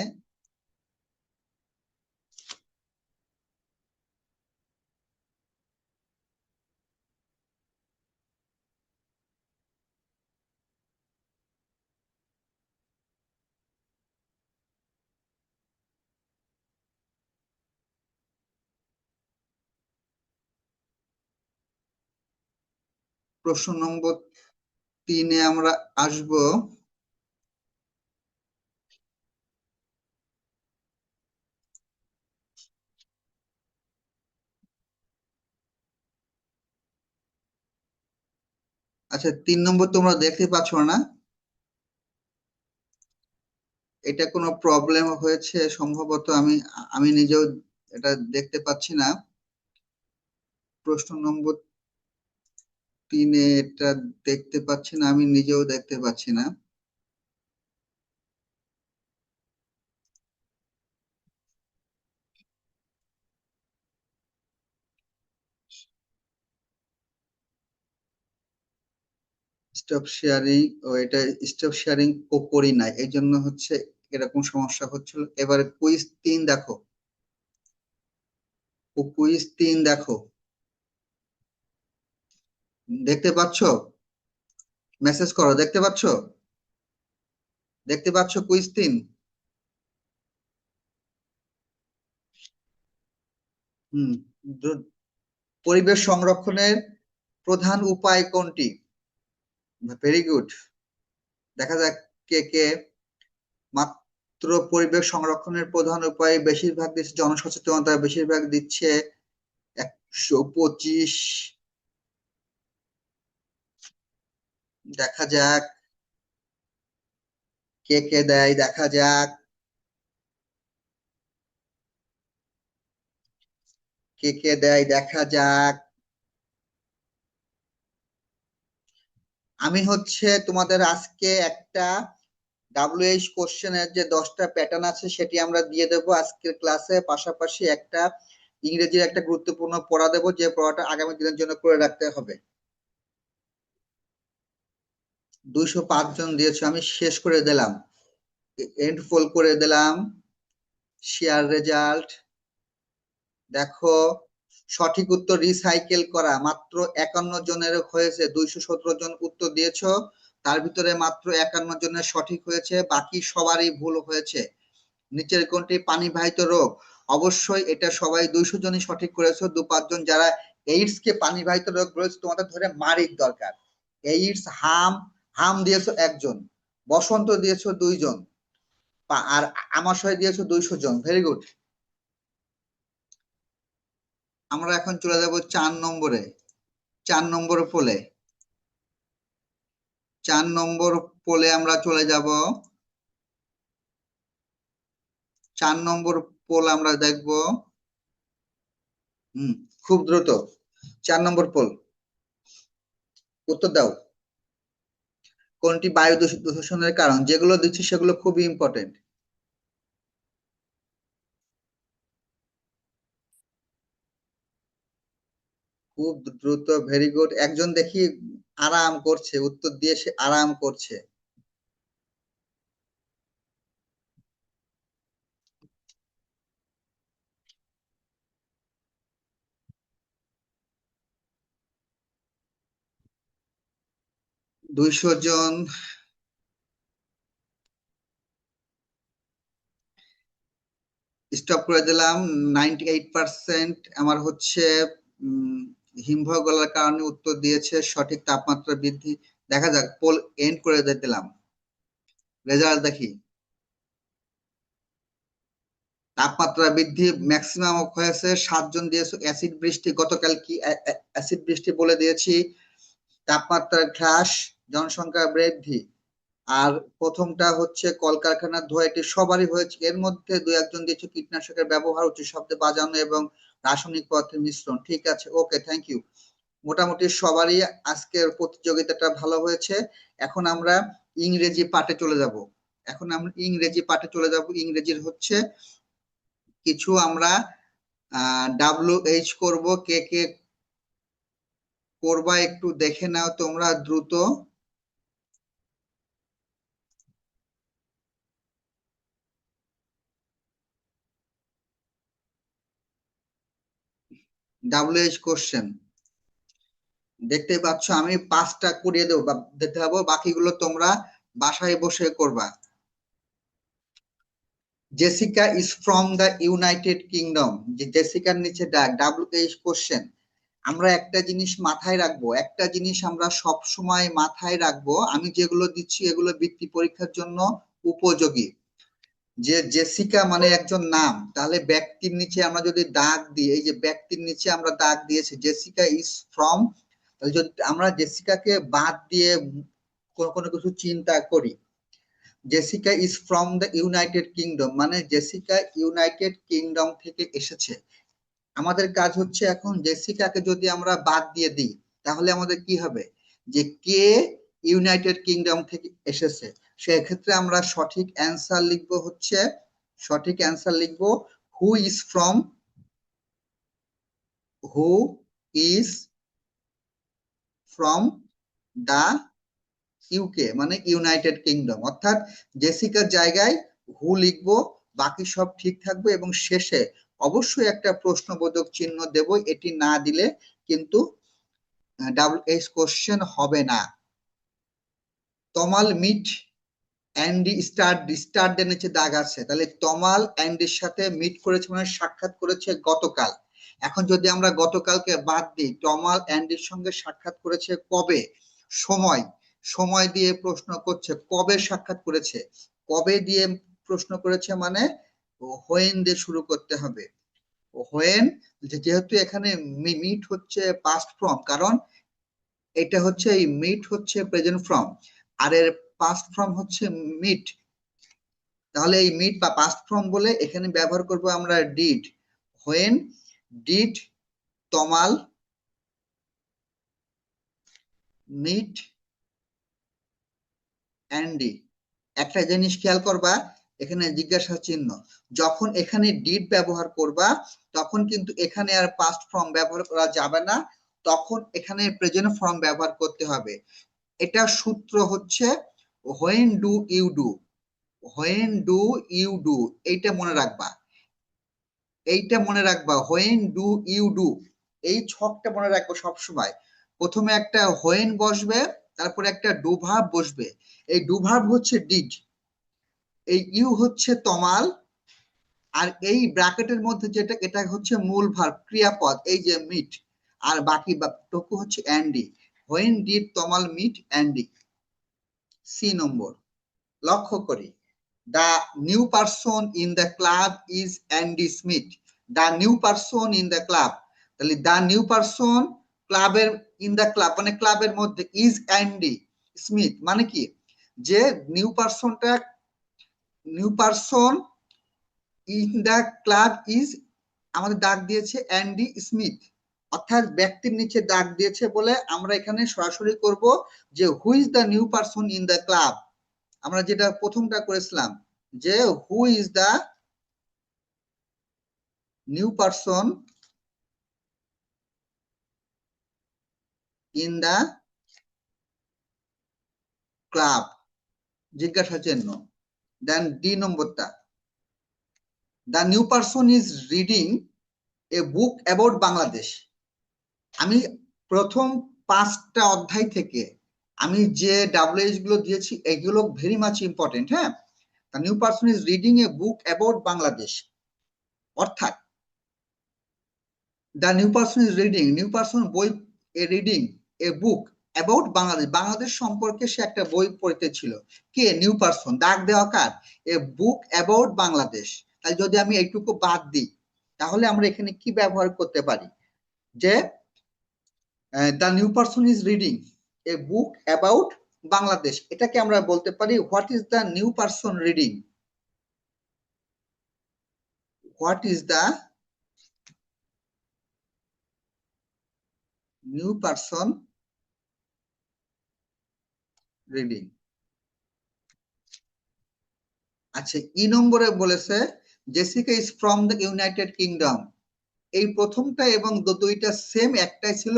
প্রশ্ন নম্বর 3-এ আমরা আসবো। আচ্ছা, 3 নম্বর তোমরা দেখতে পাচ্ছ না? এটা কোনো প্রবলেম হয়েছে সম্ভবত, আমি আমি নিজেও এটা দেখতে পাচ্ছি না। প্রশ্ন নম্বর 3-এ এটা দেখতে পাচ্ছি না, আমি নিজেও দেখতে পাচ্ছি না। স্টপ শেয়ারিং, ও এটা স্টপ শেয়ারিং করি নাই, এই জন্য হচ্ছে এরকম সমস্যা হচ্ছিল। এবারে কুইজ 3 দেখো, কুইজ 3 দেখো, দেখতে পাচ্ছ? মেসেজ করো, দেখতে পাচ্ছ? দেখতে পাচ্ছ কুইজ 3? হুম। দ- পরিবেশ সংরক্ষণের প্রধান উপায় কোনটি? Very good. দেখা যাক কে কে। মাত্র পরিবেশ সংরক্ষণের প্রধান উপায় বেশিরভাগ দিচ্ছে জনসচেতনতা, বেশিরভাগ দিচ্ছে 125। দেখা যাক কে কে দেয়, দেখা যাক কে কে দেয়, দেখা যাক। আমি হচ্ছে তোমাদের আজকে একটা WH কোশ্চেনের যে 10টা প্যাটার্ন আছে সেটি আমরা দিয়ে দেবো আজকের ক্লাসে, পাশাপাশি একটা ইংরেজির একটা গুরুত্বপূর্ণ পড়া দেবো, যে পড়াটা আগামী দিনের জন্য করে রাখতে হবে। 205 জন দিয়েছো, আমি শেষ করে দিলাম, এন্ড ফোল করে দিলাম, শেয়ার রেজাল্ট দেখো। সঠিক উত্তর রিসাইকেল করা মাত্র 51 জনের হয়েছে, 217 জন উত্তর দিয়েছো, তার ভিতরে মাত্র 51 জনের সঠিক হয়েছে, বাকি সবারই ভুল হয়েছে। নিচের কোনটি পানিবাহিত রোগ? অবশ্যই এটা সবাই 200 জনই সঠিক করেছো। 2-5 জন যারা এইডস কে পানিবাহিত রোগ বলেছে তোমাদের ধরে মারিক দরকার। এইডস, হাম দিয়েছো একজন, বসন্ত দিয়েছো 2 জন, আর আমাশয় দিয়েছো 200 জন। Very good. আমরা এখন চলে যাব 4 নম্বরে। 4 নম্বর পোলে, 4 নম্বর পোলে আমরা চলে যাব। 4 নম্বর পোল আমরা দেখব। খুব দ্রুত 4 নম্বর পোল, উত্তর দাও। কোনটি বায়ু দূষণের কারণ? যেগুলো দিচ্ছি সেগুলো খুবই ইম্পর্টেন্ট। খুব দ্রুত, ভেরি গুড। একজন দেখি আরাম করছে, উত্তর দিয়ে সে আরাম করছে। দুইশো জন। স্টপ করে দিলাম। 98% আমার হচ্ছে হিমভহ গলার কারণে উত্তর দিয়েছে সঠিক। তাপমাত্রা বৃদ্ধি। দেখা যাক, পোল এন্ড করে দিলাম, রেজাল্ট দেখি। তাপমাত্রা বৃদ্ধি ম্যাক্সিমাম হয়েছে, 7 জন দিয়েছে অ্যাসিড বৃষ্টি। গতকাল কি অ্যাসিড বৃষ্টি বলে দিয়েছি। তাপমাত্রার হ্রাস, জনসংখ্যা বৃদ্ধি, আর প্রথমটা হচ্ছে কলকারখানার ধোঁয়া, এটি সবারই হয়েছে। এর মধ্যে 2-1 জন দিয়েছে কীটনাশকের ব্যবহার, উচ্চ শব্দে বাজানো এবং রাসায়নিক পদার্থের মিশ্রণ। ঠিক আছে, ওকে, থ্যাংক ইউ। মোটামুটি সবারই আজকের প্রতিযোগিতাটা ভালো হয়েছে। এখন আমরা ইংরেজি পাঠে চলে যাব। ইংরেজির হচ্ছে কিছু আমরা WH করব। কে কে করবা একটু দেখে নাও তোমরা দ্রুত। WH কোশ্চেন দেখতে পাচ্ছ, আমি 5টা করিয়ে দেবো দিতে হবে, বাকিগুলো তোমরা বাসায় বসে করবা। Jessica is from the United kingdom, যে জেসিকার নিচে WH কোশ্চেন। আমরা একটা জিনিস মাথায় রাখবো, একটা জিনিস আমরা সব সময় মাথায় রাখবো, আমি যেগুলো দিচ্ছি এগুলো বৃত্তি পরীক্ষার জন্য উপযোগী। যে জেসিকা মানে একজন নাম, তাহলে ব্যক্তির নিচে আমরা যদি দাগ দিই, এই যে ব্যক্তির নিচে আমরা দাগ দিয়েছি জেসিকা ইজ ফ্রম, তাহলে যদি আমরা জেসিকাকে বাদ দিয়ে কোনো কোনো কিছু চিন্তা করি, Jessica is from the United kingdom মানে জেসিকা ইউনাইটেড কিংডম থেকে এসেছে। আমাদের কাজ হচ্ছে এখন জেসিকাকে যদি আমরা বাদ দিয়ে দিই তাহলে আমাদের কি হবে, যে কে ইউনাইটেড কিংডম থেকে এসেছে। সেক্ষেত্রে আমরা সঠিক অ্যান্সার লিখবো হচ্ছে, সঠিক অ্যান্সার লিখবো who is from, who is from the UK মানে ইউনাইটেড কিংডম। অর্থাৎ জেসিকার জায়গায় হু লিখবো, বাকি সব ঠিক থাকবে, এবং শেষে অবশ্যই একটা প্রশ্নবোধক চিহ্ন দেব, এটি না দিলে কিন্তু WH কোশ্চেন হবে না। তমাল মিট অ্যান্ডি স্টার্ট এর নিচে দাগ আছে, তাহলে তমাল অ্যান্ডির সাথে মিট করেছে মানে সাক্ষাৎ করেছে গতকাল। এখন যদি আমরা গতকালকে বাদ দিই, তমাল অ্যান্ডির সঙ্গে সাক্ষাৎ করেছে কবে, সময়, সময় দিয়ে প্রশ্ন করছে কবে সাক্ষাৎ করেছে, কবে দিয়ে প্রশ্ন করেছে মানে হোয়েন দিয়ে শুরু করতে হবে। হোয়েন, যেহেতু এখানে মিট হচ্ছে পাস্ট ফর্ম, কারণ এটা হচ্ছে এই মিট হচ্ছে প্রেজেন্ট ফর্ম, আর এর পাস্ট ফর্ম হচ্ছে মিট। তাহলে এই মিট বা পাস্ট ফর্ম বলে এখানে ব্যবহার করব আমরা did. When did Tamal meet Andy, একটা জিনিস খেয়াল করবা, এখানে জিজ্ঞাসা চিহ্ন, যখন এখানে ডিড ব্যবহার করবা তখন কিন্তু এখানে আর পাস্ট ফর্ম ব্যবহার করা যাবে না, তখন এখানে প্রেজেন্ট ফর্ম ব্যবহার করতে হবে। এটা সূত্র হচ্ছে when do you do, when do you do, এইটা মনে রাখবা, এইটা মনে রাখবা, হোয়েন ডু ইউ ডু, এই ছকটা মনে রাখবো সবসময়। প্রথমে একটা হোয়েন বসবে, তারপরে একটা ডু ভার্ব বসবে। এই ডু ভার্ব হচ্ছে ডিড, এই ইউ হচ্ছে তমাল, আর এই ব্র্যাকেটের মধ্যে যেটা, এটা হচ্ছে মূল ভার্ব ক্রিয়াপদ, এই যে মিট, আর বাকি টুকু হচ্ছে Andy. When did Tamal meet Andy. C নম্বর, লক্ষ্য করি, the new person in the club is Andy Smith. The new person in the club, তাহলে দ্য নিউ পারসন ক্লাবের, ইন দ্য ক্লাব মানে ক্লাবের মধ্যে, ইজ অ্যান্ডি স্মিথ মানে কি, যে নিউ পারসনটা, new person in the club is, আমাদের দাগ দিয়েছে অ্যান্ডি স্মিথ, অর্থাৎ ব্যক্তির নিচে দাগ দিয়েছে বলে আমরা এখানে সরাসরি করব যে who is the new person in the club. আমরা যেটা প্রথমটা করেছিলাম যে who is the new person in the club, জিজ্ঞাসা চিহ্ন। দেন ডি নম্বরটা, the new person is reading a book about Bangladesh. আমি প্রথম 5টা অধ্যায় থেকে আমি যে ডাব্লিউএইচ গুলো দিয়েছি এগুলো ভেরি মাচ ইম্পর্টেন্ট। হ্যাঁ, the new person is reading a book about Bangladesh, অর্থাৎ the new person is reading, new person বই, a reading a book about Bangladesh, Bangladesh সম্পর্কে সে একটা বই পড়তেছিল। কে? নিউ পারসন, দাগ দেওয়া কার? এ বুক অ্যাবাউট বাংলাদেশ। তাই যদি আমি এইটুকু বাদ দিই তাহলে আমরা এখানে কি ব্যবহার করতে পারি, যে the new person is reading a book about Bangladesh, এটাকে আমরা বলতে পারি what is the new person reading, what is the new person reading. আচ্ছা, ই নম্বরে বলেছে Jessica is from the United kingdom. এই প্রথমটা এবং দুইটা সেম, একটাই ছিল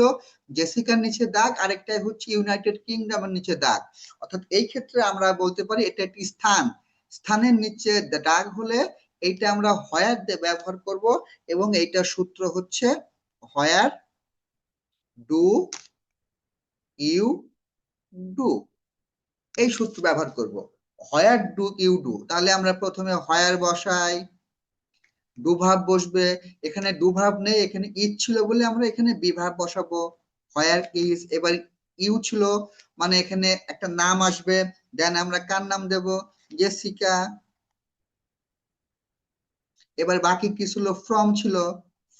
জেসিকার নিচে দাগ, আরেকটাই হচ্ছে ইউনাইটেড কিংডমের নিচে দাগ। অর্থাৎ এই ক্ষেত্রে আমরা বলতে পারি এটা একটি স্থান, স্থানের নিচে দাগ হলে এইটা আমরা হোয়ার দিয়ে ব্যবহার করব, এবং এইটা সূত্র হচ্ছে হোয়ার ডু ইউ ডু, এই সূত্র ব্যবহার করব। হোয়ার ডু ইউ ডু, তাহলে আমরা প্রথমে হোয়ার বসাই, ডু ভার্ব বসবে, এখানে ডু ভার্ব নেই, এখানে ইজ ছিল বলে আমরা এখানে বি ভার্ব বসাবো, হোয়ার ইজ। এবার ইউ ছিল মানে এখানে একটা নাম আসবে, দেন আমরা কার নাম দেব? জেসিকা। এবার বাকি কি ছিল? ফ্রম ছিল,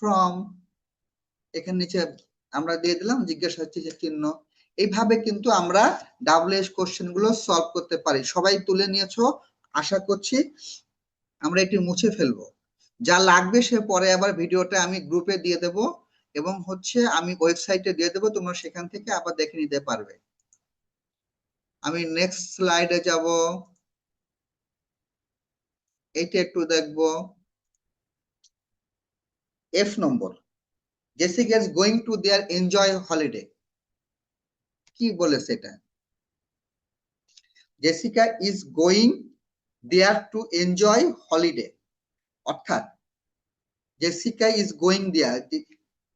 ফ্রম, এখানে নিচে আমরা দিয়ে দিলাম জিজ্ঞাসা চিহ্ন। এইভাবে কিন্তু আমরা ডাব্লিউএইচ কোশ্চেন গুলো সলভ করতে পারি। সবাই তুলে নিয়েছো আশা করছি। আমরা এটি মুছে ফেলবো, যা লাগবে সে পরে আবার ভিডিওটা আমি গ্রুপে দিয়ে দেব, এবং হচ্ছে আমি ওয়েবসাইটে দিয়ে দেবো, তোমরা সেখান থেকে আবার দেখে নিতে পারবে। আমি নেক্সট স্লাইডে যাব, এইটা একটু দেখবো। F number, Jessica is going to their enjoy holiday. কি বলেছে এটা? Jessica is going there to enjoy holiday, অর্থাৎ জেসিকা ইজ গোয়িং দেয়ার,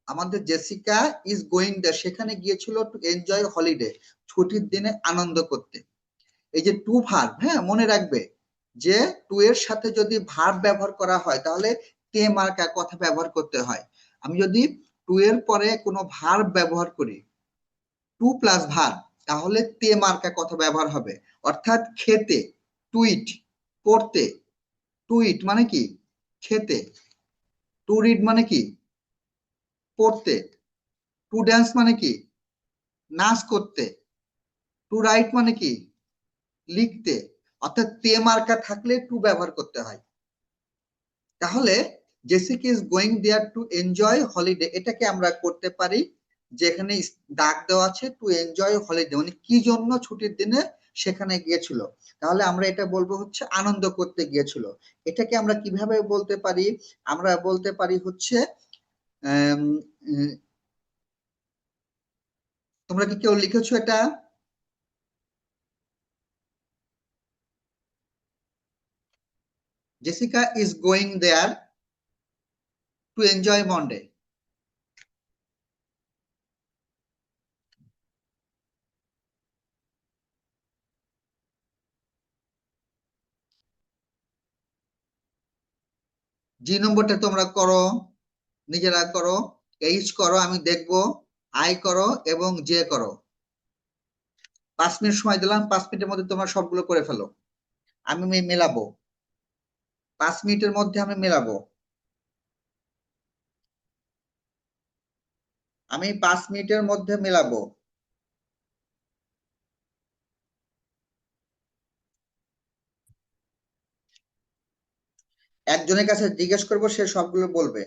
আমাদের জেসিকা ইজ গোয়িং দেয়ার, সেখানে গিয়েছিল টু এনজয় হলিডে, ছুটির দিনে আনন্দ করতে। এই যে টু ভার্ব, হ্যাঁ মনে রাখবে যে টু এর সাথে যদি ভার্ব ব্যবহার করা হয় তাহলে তে মার্কা কথা ব্যবহার করতে হয়। আমি যদি টু এর পরে কোনো ভার্ব ব্যবহার করি, টু প্লাস ভার্ব, তাহলে তে মার্কা কথা ব্যবহার হবে। অর্থাৎ খেতে, টুইট, পড়তে, টুইট মানে কি? খেতে। টু রিড মানে কি? পড়তে। টু ড্যান্স মানে কি? নাচ করতে। টু রাইট মানে কি? লিখতে। অর্থাৎ তে মার্কা থাকলে টু ব্যবহার করতে হয়। তাহলে Jessica is going there to enjoy holiday, এটাকে আমরা করতে পারি যেখানে দাগ দেওয়া আছে টু এনজয় হলিডে, মানে কি জন্য ছুটির দিনে সেখানে গিয়েছিল, তাহলে আমরা এটা বলবো হচ্ছে আনন্দ করতে গিয়েছিল। এটাকে আমরা কিভাবে বলতে পারি? আমরা বলতে পারি হচ্ছে আম, উম, তোমরা কি কেউ লিখেছো এটা? Jessica is going there to enjoy Monday. G নম্বরটা তোমরা করো, নিজেরা করো। এইচ করো, আমি দেখবো। আই করো এবং জে করো। 5 মিনিট সময় দিলাম, 5 মিনিটের মধ্যে তোমরা সবগুলো করে ফেলো। আমি মেলাবো, 5 মিনিটের মধ্যে আমি মেলাবো। আমি 5 মিনিটের মধ্যে মেলাবো। একজনের কাছে জিজ্ঞেস করবো, সে সবগুলো বলবে।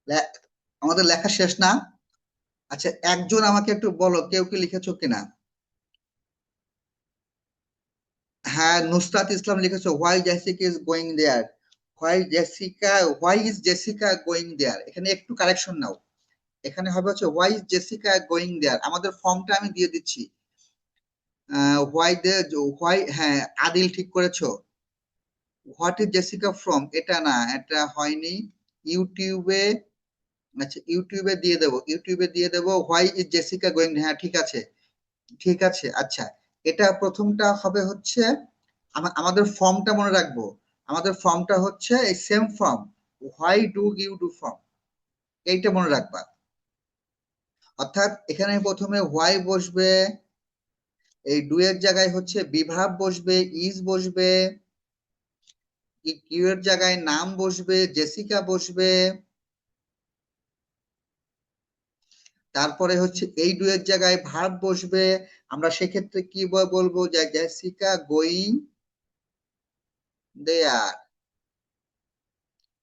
লে- আমাদের লেখা শেষ না? আচ্ছা, একজন আমাকে একটু বলো, কেউ কি লিখেছো কিনা? হ্যাঁ, নুসরাত ইসলাম লিখেছো, why Jessica is going there. Why is Jessica going there, এখানে একটু কারেকশন নাও। এখানে হবে হচ্ছে why is Jessica going there. আমাদের ফর্মটা আমি দিয়ে দিচ্ছি। হোয়াই দে, হোয়াই, হ্যাঁ আদিল ঠিক করেছো। হোয়াট ইজ জেসিকা ফ্রম, এটা না, এটা হয়নি। ইউটিউবে, আচ্ছা ইউটিউবে দিয়ে দেবো, ইউটিউবে দিয়ে দেবো হোয়াই ইজ জেসিকা গোয়িং, হ্যাঁ ঠিক আছে, ঠিক আছে। আচ্ছা, এটা প্রথমটা হবে হচ্ছে আমাদের ফর্মটা মনে রাখবো। আমাদের ফর্মটা হচ্ছে এই same form, why do you do form, এইটা মনে রাখবা। অর্থাৎ এখানে প্রথমে হোয়াই বসবে, এই ডু এর জায়গায় হচ্ছে বিভাব বসবে, ইজ বসবে, কিউ এর জায়গায় নাম বসবে, জেসিকা বসবে। তারপরে হচ্ছে এই ডু এর জায়গায় ভার্ব বসবে। আমরা সেক্ষেত্রে কি বলবো, যে জেসিকা গোয়িং দেয়ার।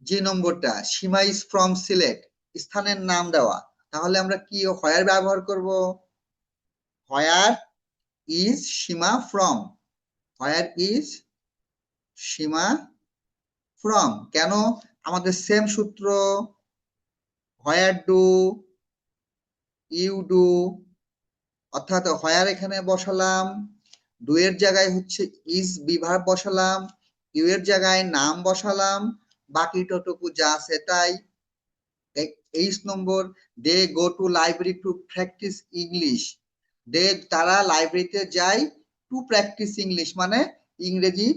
যে নম্বরটা, সীমা ইজ ফ্রম সিলেট, স্থানের নাম দেওয়া। তাহলে আমরা কি হোয়ার ব্যবহার করব? Where is Seema from, where is Seema from. কেন? আমাদের সেম সূত্র, হোয়ার ডু ইউ ডু, অর্থাৎ হোয়ার এখানে বসালাম, ডু এর জায়গায় হচ্ছে ইজ বিভার বসালাম, ইউ এর জায়গায় নাম বসালাম, বাকিটুকু যা আছে তাই। 23 নম্বর, they go to library to practise English. They, তারা লাইব্রেরিতে যায়, টু প্র্যাকটিস ইংলিশ মানে ইংরেজি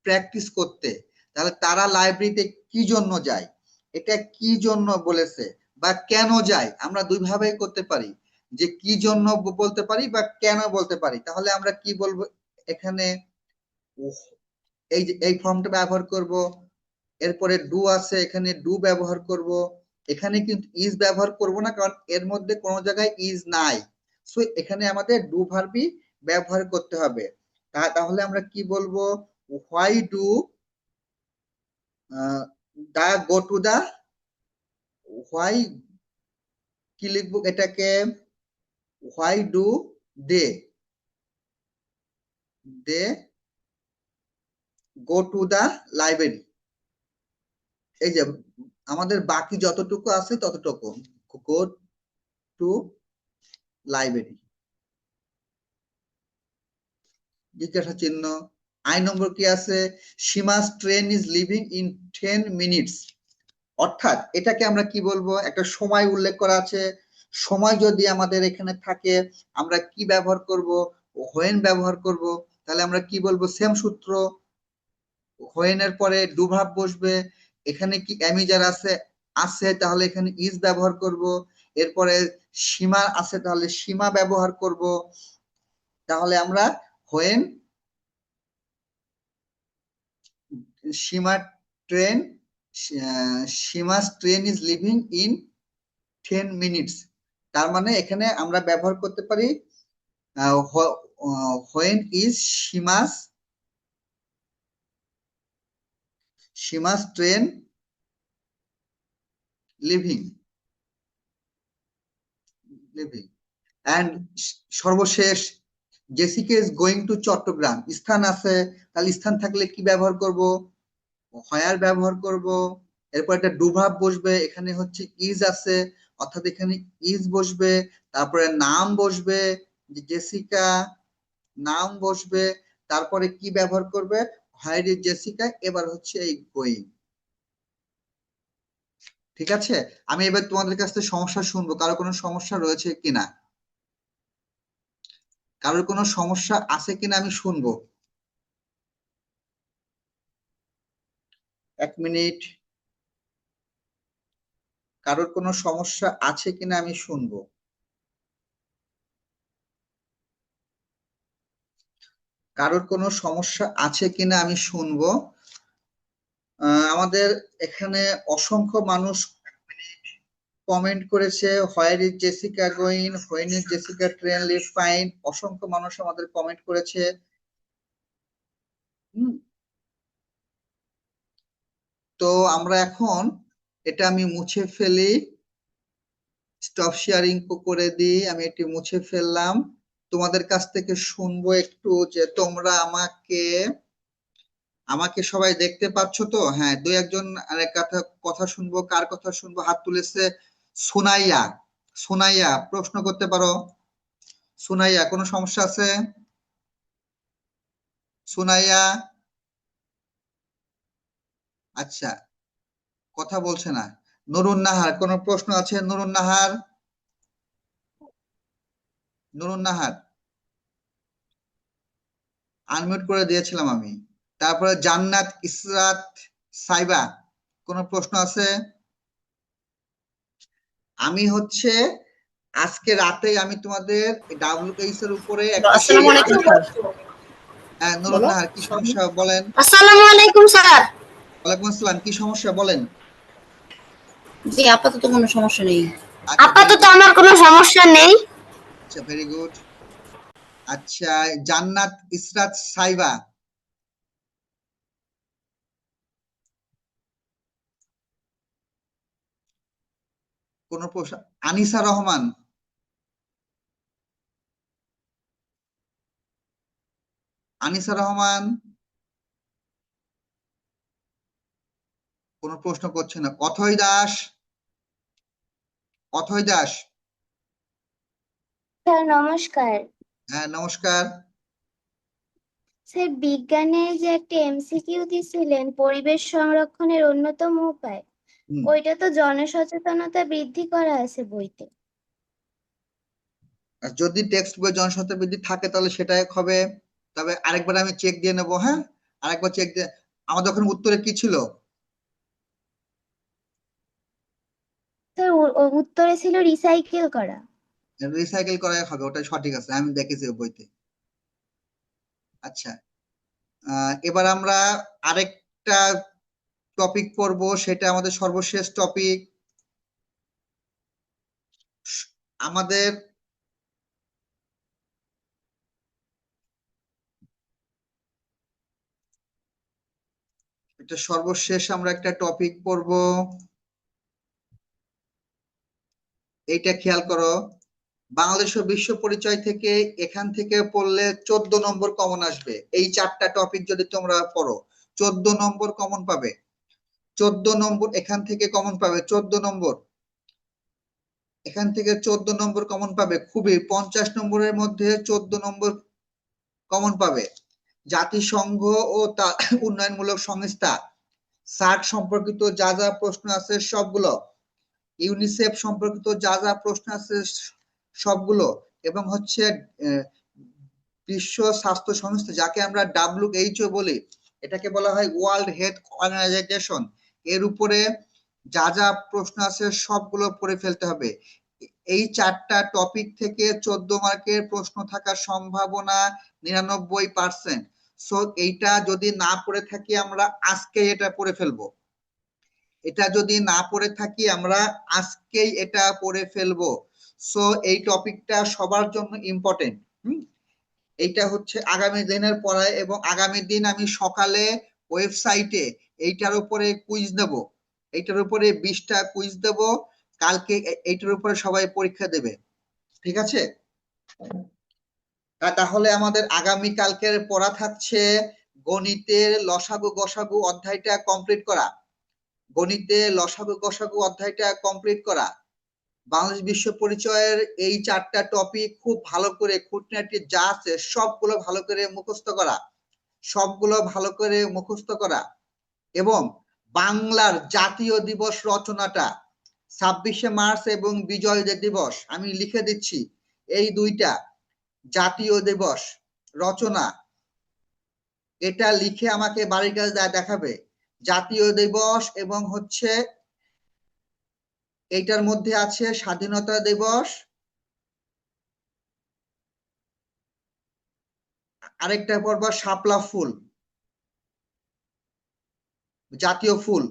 প্র্যাকটিস করতে। তাহলে তারা লাইব্রেরিতে কি জন্য যায়, এটা কি জন্য বলেছে বা কেন যায়, আমরা দুই ভাবেই করতে পারি, যে কি জন্য বলতে পারি বা কেন বলতে পারি। তাহলে আমরা কি বলবো এখানে, এই যে এই ফর্মটা ব্যবহার করব। এরপরে ডু আছে, এখানে ডু ব্যবহার করব। এখানে কিন্তু ইজ ব্যবহার করব না, কারণ এর মধ্যে কোনো জায়গায় ইজ নাই। সো এখানে আমাদের ডু ভার্বই ব্যবহার করতে হবে। তাহলে আমরা কি বলবো, why do they go to the, why, কি লিখবো এটাকে, why do they, they go to the library. এই যে আমাদের বাকি যতটুকু আছে ততটুকু, গো টু লাইব্রেরি, জিজ্ঞাসা চিহ্ন। আই নম্বর কি আছে, Seema's train is leaving in 10 minutes. অর্থাৎ এটাকে আমরা কি বলবো, একটা সময় উল্লেখ করা আছে। সময় যদি আমাদের এখানে থাকে, আমরা কি ব্যবহার করব, হোয়েন ব্যবহার করব। তাহলে আমরা কি বলবো, সেম সূত্র, হোয়েন এর পরে ডু ভার্ব বসবে। এখানে কি অ্যামিজার আছে, আছে তাহলে এখানে ইজ ব্যবহার করব। এরপরে সীমা আছে তাহলে সীমা ব্যবহার করব। তাহলে আমরা when Seema train Seema's train is leaving in 10 minutes, তার মানে এখানে আমরা ব্যবহার করতে পারি when is Seema's Seema's train leaving leaving and সর্বশেষ Jessica is going to Chattogram, স্থান আছে তাহলে স্থান থাকলে কি ব্যবহার করব, হয়ার ব্যবহার করব। এরপর একটা ডু ভার্ব বসবে, এখানে হচ্ছে ইজ আছে অর্থাৎ এখানে ইজ বসবে। তারপরে নাম বসবে, জেসিকা নাম বসবে। তারপরে কি ব্যবহার করবে, হোয়ার ইজ জেসিকা, এবার হচ্ছে এই গোয়িং। ঠিক আছে, আমি এবার তোমাদের কাছ থেকে সমস্যা শুনবো, কারো কোনো সমস্যা রয়েছে কিনা, কারোর কোনো সমস্যা আছে কিনা আমি শুনবো। 1 মিনিট, কারোর কোনো সমস্যা আছে কিনা আমি শুনবো। কারোর কোনো সমস্যা আছে কিনা আমি শুনবো। আমাদের এখানে অসংখ্য মানুষ কমেন্ট করেছে where is Jessica going, when is Jessica train leave fine, অসংখ্য মানুষ আমাদের কমেন্ট করেছে। হুম, তো আমরা এখন এটা আমি মুছে ফেলি, স্টপ শেয়ারিং করে দিই, আমি এটি মুছে ফেললাম। তোমাদের কাছ থেকে শুনবো একটু যে তোমরা আমাকে আমাকে সবাই দেখতে পাচ্ছ তো? হ্যাঁ, দুই একজন আরেক কথা কথা শুনবো। কার কথা শুনবো? হাত তুলেছে সুনাইয়া। সুনাইয়া প্রশ্ন করতে পারো। সুনাইয়া কোনো সমস্যা আছে? সুনাইয়া আচ্ছা, কথা বলছে না। নুরুন নাহার কোনো প্রশ্ন আছে? নুরুন নাহার, নুরুন নাহার আনমিউট করে দিয়েছিলাম আমি। তারপরে জান্নাত ইসরাত সাইবা কোনো প্রশ্ন আছে? আমি হচ্ছে আজকে রাতে আমি তোমাদের ডাব্লিউএইচ এর উপরে একটা আসসালামু আলাইকুম স্যার। হ্যাঁ নুরুন নাহার কি সমস্যা বলেন? আসসালামু আলাইকুম স্যার। ওয়ালাইকুম আসসালাম, কি সমস্যা বলেন? জি আপাতত কোনো সমস্যা নেই। আচ্ছা ভেরি আপাতত গুড। আমার কোনো সমস্যা নেই। আচ্ছা ভেরি গুড। আচ্ছা জান্নাত ইসরাত সাইবা কোন প্রশ্ন? আনিসা রহমান, আনিসা রহমান কোন প্রশ্ন করছে না। অথৈ দাস, অথৈ দাস স্যার নমস্কার। হ্যাঁ নমস্কার। স্যার বিজ্ঞানে যে একটা এমসিকিউ দিছিলেন পরিবেশ সংরক্ষণের অন্যতম উপায়, হুম, ওইটা তো জনসচেতনতা বৃদ্ধি করা আছে বইতে। আর যদি টেক্সট বই জনসংখ্যা বৃদ্ধি থাকে তাহলে সেটাই হবে। তবে আরেকবার আমি চেক দিয়ে নেবো। হ্যাঁ আরেকবার চেক দিয়ে। আমাদের ওখানে উত্তরে কি ছিল? স্যার উত্তরে ছিল রিসাইকেল করা। রিসাইকেল করাই হবে, ওটা সঠিক আছে, আমি দেখেছি ওই বইতে। আচ্ছা, এবার আমরা আরেকটা টপিক পড়ব, সেটা আমাদের সর্বশেষ টপিক। আমাদের এটা সর্বশেষ আমরা একটা টপিক পড়ব, এইটা খেয়াল করো। বাংলাদেশ ও বিশ্ব পরিচয় থেকে এখান থেকে পড়লে 14 নম্বর কমন আসবে। এই চারটা টপিক যদি তোমরা পড়ো 14 নম্বর কমন পাবে। 14 নম্বর এখান থেকে কমন পাবে, 14 নম্বর এখান থেকে 14 নম্বর কমন পাবে। খুবই 50 নম্বরের মধ্যে 14 নম্বর কমন পাবে। জাতিসংঘ ও তা উন্নয়নমূলক সংস্থা সার্ক সম্পর্কিত যা যা প্রশ্ন আছে সবগুলো, ইউনিসেফ সম্পর্কিত যা যা প্রশ্ন আছে সবগুলো, এবং হচ্ছে বিশ্ব স্বাস্থ্য সংস্থা যাকে আমরা ডাব্লিউএইচও বলি, এটাকে বলা হয় ওয়ার্ল্ড হেলথ অর্গানাইজেশন, এর উপরে যা যা প্রশ্ন আছে সবগুলো পড়ে ফেলতে হবে। এই 4টা টপিক থেকে 14 মার্কের প্রশ্ন থাকার সম্ভাবনা 99%। সো এইটা যদি না পড়ে থাকি আমরা আজকে এটা পড়ে ফেলবো। এটা যদি না পড়ে থাকি আমরা আজকেই এটা পড়ে ফেলবো। সো এই টপিকটা সবার জন্য ইম্পর্টেন্ট। এইটা হচ্ছে আগামী দিনের পড়ায়, এবং আগামী দিন আমি সকালে ওয়েবসাইটে এইটার উপরে কুইজ দেব। এইটার উপরে 20টা কুইজ দেব। কালকে এইটার উপরে সবাই পরীক্ষা দেবে, ঠিক আছে? তাহলে আমাদের আগামী কালকের পড়া থাকছে গণিতের লসাগু গসাগু অধ্যায়টা কমপ্লিট করা। গণিতে লসাগু গসাগু অধ্যায়টা কমপ্লিট করা। বাংলাদেশ বিশ্ব পরিচয়ের এই 4টা টপিক খুব ভালো করে খুঁটিনাটি যা আছে সবগুলো ভালো করে মুখস্থ করা, সবগুলো ভালো করে মুখস্থ করা। এবং বাংলার জাতীয় দিবস রচনাটা 26শে মার্চ এবং বিজয় দিবস আমি লিখে দিচ্ছি, এই দুইটা জাতীয় দিবস রচনা এটা লিখে আমাকে বাড়ির কাছে দেখাবে। জাতীয় দিবস এবং হচ্ছে এইটার মধ্যে আছে স্বাধীনতা দিবস, আরেকটা পড়বা শাপলা ফুল, জাতীয় ফুল।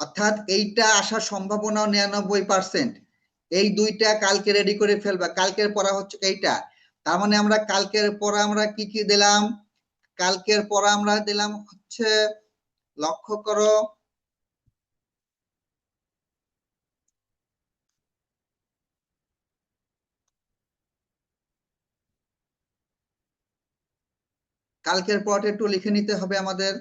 অর্থাৎ এইটা আসার সম্ভাবনা 99%। এই দুইটা কালকে রেডি করে ফেলবা। কালকের পড়া হচ্ছে এইটা। তার মানে আমরা কালকের পড়া আমরা কি কি দিলাম? কালকের পড়া আমরা দিলাম হচ্ছে, লক্ষ্য করো, কালকের পড়াটা একটু লিখে নিতে হবে আমাদের।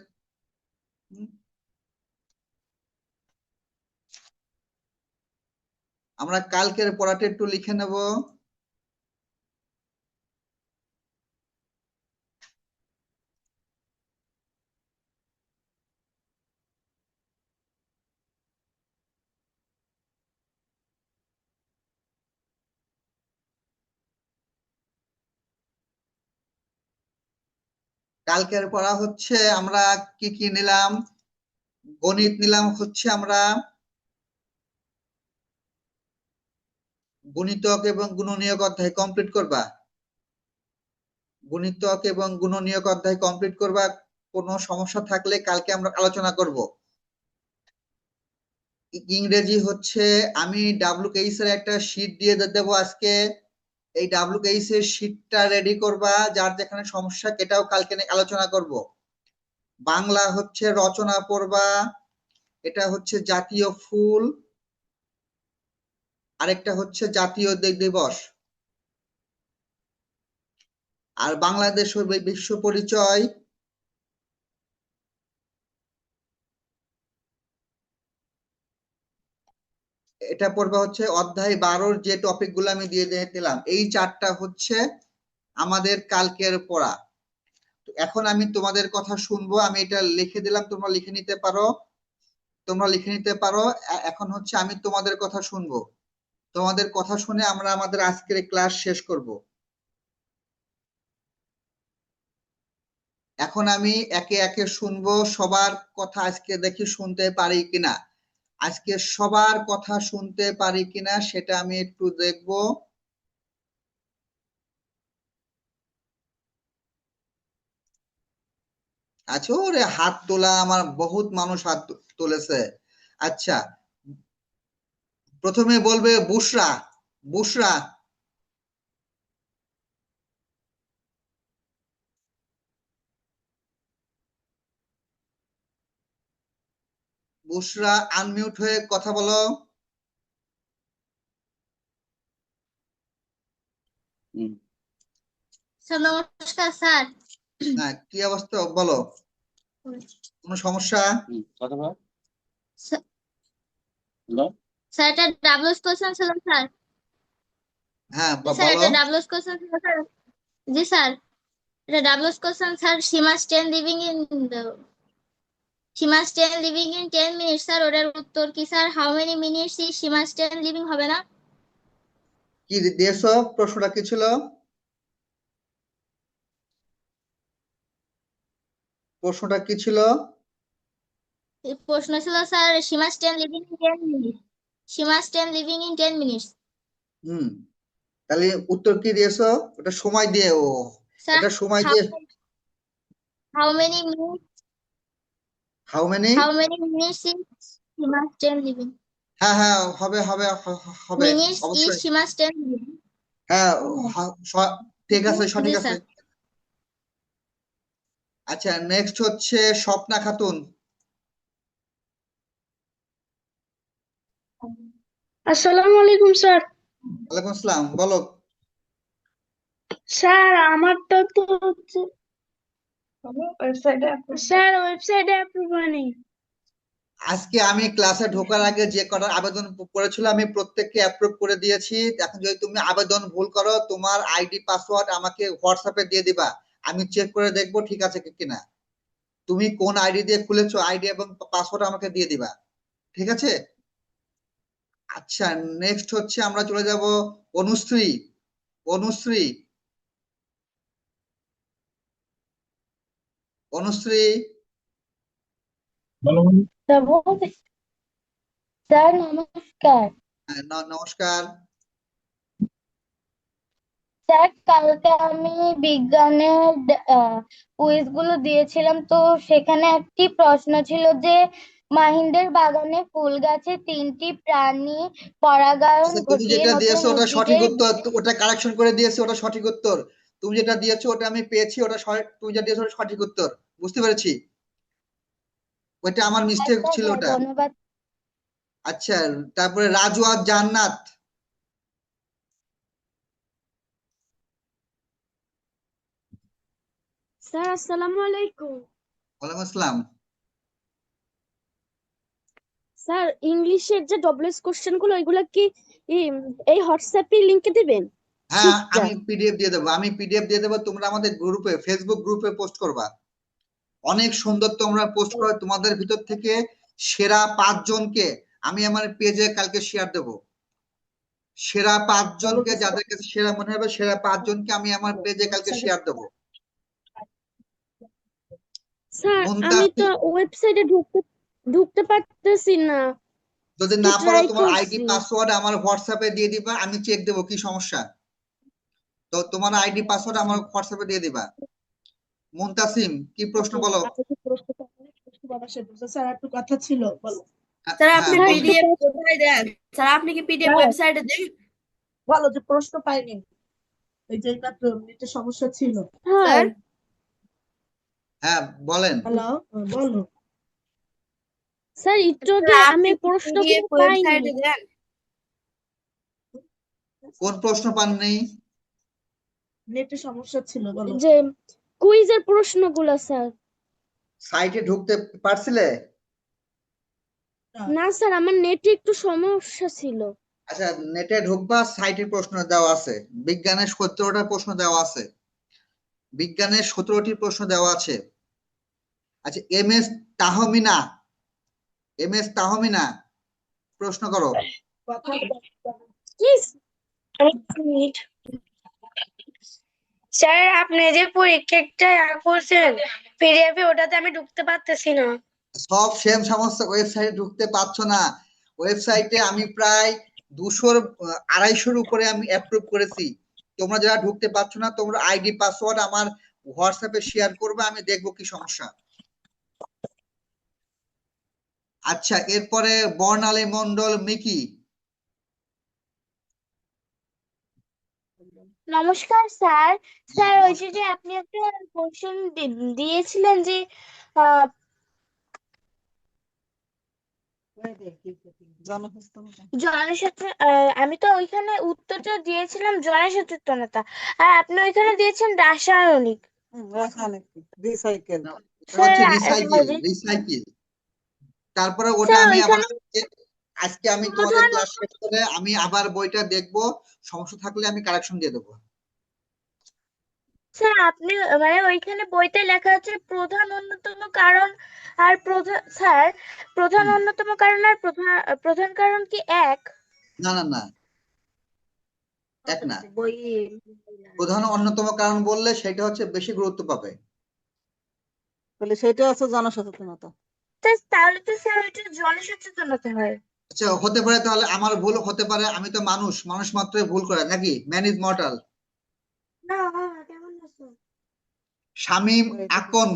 আমরা কালকের পড়াটা একটু লিখে নেব। কালকের পড়া হচ্ছে আমরা কি কি নিলাম? গণিত নিলাম হচ্ছে আমরা গুণিতক এবং গুণনীয়ক অধ্যায় কমপ্লিট করবা। গুণিতক এবং গুণনীয়ক অধ্যায় কমপ্লিট করবা। কোনো সমস্যা থাকলে কালকে আমরা আলোচনা করব। ইংরেজি হচ্ছে আমি WKS এর একটা শীট দিয়ে দেবো আজকে। এই WKS এর শীটটা রেডি করবা, যার যেখানে সমস্যা এটাও কালকে আলোচনা করব। বাংলা হচ্ছে রচনা পড়বা, এটা হচ্ছে জাতীয় ফুল, আরেকটা হচ্ছে জাতীয় দিবস। আর বাংলাদেশ বিশ্ব পরিচয় এটা পড়বে হচ্ছে অধ্যায় 12-র যে টপিক গুলো আমি দিয়ে দিলাম। এই 4টা হচ্ছে আমাদের কালকের পড়া। এখন আমি তোমাদের কথা শুনবো। আমি এটা লিখে দিলাম, তোমরা লিখে নিতে পারো, তোমরা লিখে নিতে পারো। এখন হচ্ছে আমি তোমাদের কথা শুনবো। তোমাদের কথা শুনে আমরা আমাদের আজকের ক্লাস শেষ করব। এখন আমি একে একে শুনবো সবার কথা, আজকে দেখি শুনতে পারি কিনা। আজকে সবার কথা শুনতে পারি কিনা সেটা আমি একটু দেখব। আচ্ছা, ওরে হাত তোলা আমার বহুত মানুষ হাত তুলেছে। আচ্ছা, প্রথমে বলবে বুশরা। বুশরা, বুশরা আনমিউট হয়ে কথা বলো। স্যার নমস্কার স্যার। হ্যাঁ, কি অবস্থা বলো? কোনো সমস্যা? স্যার এটা ডাবলস কোশ্চেন ছিল স্যার। হ্যাঁ, স্যার বলো। এটা ডাবলস কোশ্চেন ছিল স্যার। জি স্যার, এটা doubles question sir. Seema spent living in Seema spent living in 10 minutes sir. ওটার উত্তর কি স্যার? How many minutes is Seema spent living, হবে না? কি দিয়েছো? প্রশ্নটা কি ছিল? প্রশ্নটা কি ছিল? প্রশ্ন ছিল sir she must stand living in 10 minutes. She must stand living in 10 minutes. তাহলে উত্তর কি দিয়েছো? ওটা সময় দিয়ে স্যার এটা সময় how দিয়ে how many minutes how many? how many minutes is she must stand living? হ্যাঁ হ্যাঁ হবে হবে হবে Minutes is অবশ্যই। she must stand living. হ্যাঁ ঠিক আছে, জি সঠিক আছে। স্যার। আচ্ছা, নেক্সট হচ্ছে স্বপ্না খাতুন। আসসালামু আলাইকুম স্যার। ওয়ালাইকুম আসসালাম, বলো। স্যার আমারটা তো হচ্ছে স্যার ওয়েবসাইটে অ্যাপ্রুভ হয়নি। আজকে আমি ক্লাসে ঢোকার আগে যে কটা আবেদন করেছিল আমি প্রত্যেককে অ্যাপ্রুভ করে দিয়েছি। এখন যদি তুমি আবেদন ভুল করো, তোমার আইডি পাসওয়ার্ড আমাকে হোয়াটসঅ্যাপে দিয়ে দিবা, আমি চেক করে দেখবো ঠিক আছে কিনা। তুমি কোন আইডি দিয়ে খুলেছো, আইডি এবং পাসওয়ার্ড আমাকে দিয়ে দিবা, ঠিক আছে? আচ্ছা, নেক্সট হচ্ছে আমরা চলে যাব অনুশ্রী। অনুশ্রী, অনুশ্রী। স্যার নমস্কার। নমস্কার। স্যার কালকে আমি বিজ্ঞানের কুইজ গুলো দিয়েছিলাম, তো সেখানে একটি প্রশ্ন ছিল যে মাহিন্দের বাগানে ফুল গাছে 3টি প্রাণী পরাগায়ন আচ্ছা, তুমি ঘটিয়ে যেটা নতুন দিয়েছো ওটা সঠিক উদ্ভিদের উত্তর, ওটা কারেকশন করে দিয়েছি, ওটা সঠিক উত্তর। তুমি যেটা দিয়েছো ওটা আমি পেয়েছি, ওটা তুমি যেটা দিয়েছো ওটা সঠিক উত্তর, বুঝতে পেরেছি। ওইটা আমার মিস্টেক ছিল ওটা। ধন্যবাদ। আচ্ছা, তারপরে রাজু আর জান্নাত। স্যার আসসালামু আলাইকুম। ওয়ালাইকুম আসসালাম। স্যার ইংলিশের যে ডব্লিউএস কোশ্চেন গুলো ওইগুলো কি এই হোয়াটসঅ্যাপে লিংকে দিবেন? হ্যাঁ, শিটটা। আমি পিডিএফ দিয়ে দেবো, আমি পিডিএফ দিয়ে দেবো, তোমরা আমাদের গ্রুপে, ফেসবুক গ্রুপে পোস্ট করবা। অনেক সুন্দর তোমরা পোস্ট করো, তোমাদের ভিতর থেকে সেরা 5 জনকে আমি আমার পেজে কালকে শেয়ার দেব। সেরা 5 জনকে, যাদের কাছে সেরা মনে হবে, সেরা 5 জনকে আমি আমার পেজে কালকে শেয়ার দেব। স্যার আমি মুনতাসির, তো ওয়েবসাইটে ঢুকতে পারতেছি না। যদি একটু না পারো ট্রাই তোমার আইডি করছি। পাসওয়ার্ড আমার হোয়াটসঅ্যাপে দিয়ে দিবা, আমি চেক দেবো কি সমস্যা। তো তোমার আইডি পাসওয়ার্ড আমার হোয়াটসঅ্যাপে দিয়ে দিবা। মুনতাসিম, কি প্রশ্ন বলো? স্যার একটু কথা ছিল, বলো। স্যার হ্যাঁ আপনি বলো। পিডিএফ কোথায় দেন? স্যার আপনি কি পিডিএফ ওয়েবসাইটে দেন? বলো যে প্রশ্ন পাইনি, এই যে মাত্র নেটের সমস্যা ছিল। হ্যাঁ হ্যাঁ বলেন। হ্যালো, বলো। স্যার একটু আগে স্যার আমি আপনি কি প্রশ্নগুলো পিডিএফ পাইনি। ওয়েবসাইটে দেন? কোন প্রশ্ন পাননি? নেটের সমস্যা ছিল, বলো। যে কুইজের প্রশ্নগুলো স্যার। সাইটে ঢুকতে পারছিলে? না স্যার আমার নেটে একটু সমস্যা ছিল। আচ্ছা, নেটে ঢুকবা, সাইটে প্রশ্ন দেওয়া আছে। বিজ্ঞানের 17টা প্রশ্ন দেওয়া আছে, বিজ্ঞানের 17টি প্রশ্ন দেওয়া আছে। আচ্ছা, তাহমিনা, তাহমিনা প্রশ্ন করো। স্যার আপনি যে পরীক্ষাটা করছেন পিডিএফ ওটাতে আমি ঢুকতে পারতেছি না। সব সেম সমস্যা, ওয়েবসাইটে ঢুকতে পারছো না। ওয়েবসাইটে আমি প্রায় 200-250 উপরে আমি অ্যাপ্রুভ করেছি। তোমরা যারা ঢুকতে পারছো না, তোমরা আইডি পাসওয়ার্ড আমার হোয়াটসঅ্যাপে শেয়ার করবে, আমি দেখবো কি সমস্যা। আচ্ছা, এরপরে বর্ণালী মন্ডল, মিকি। নমস্কার স্যার। স্যার ওই যে আপনি একটা কোশ্চেন দিয়েছিলেন যে আমি তো ওইখানে উত্তরটা দিয়েছিলাম জনসচেতনতা, আর আপনি ওইখানে দিয়েছেন রাসায়নিক। রিসাইকেল। Sir recycle. তারপরে ওটা স্যার আমি আবার ওইখানে আজকে আমি তোমাদের প্রধান ক্লাস শেষ করে আমি আবার বইটা দেখবো, সমস্যা থাকলে আমি কারেকশন দিয়ে দেবো। স্যার আপনি মানে ওইখানে বইতে লেখা আছে প্রধান অন্যতম কারণ আর প্রধান অন্যতম কারণ আর প্রধান কারণ কি এক? না না না, এক না। বই প্রধান অন্যতম কারণ বললে সেটা হচ্ছে বেশি গুরুত্ব পাবে। তাহলে সেটা আছে জনসচেতনতা। তাহলে তো স্যার এটা জনসচেতনতা হয়। আচ্ছা, হতে পারে, তাহলে আমার ভুল হতে পারে, আমি তো মানুষ, মানুষ মাত্রই ভুল করে নাকি, ম্যান ইজ মর্টাল। না কেমন আছো? শামীম আকন,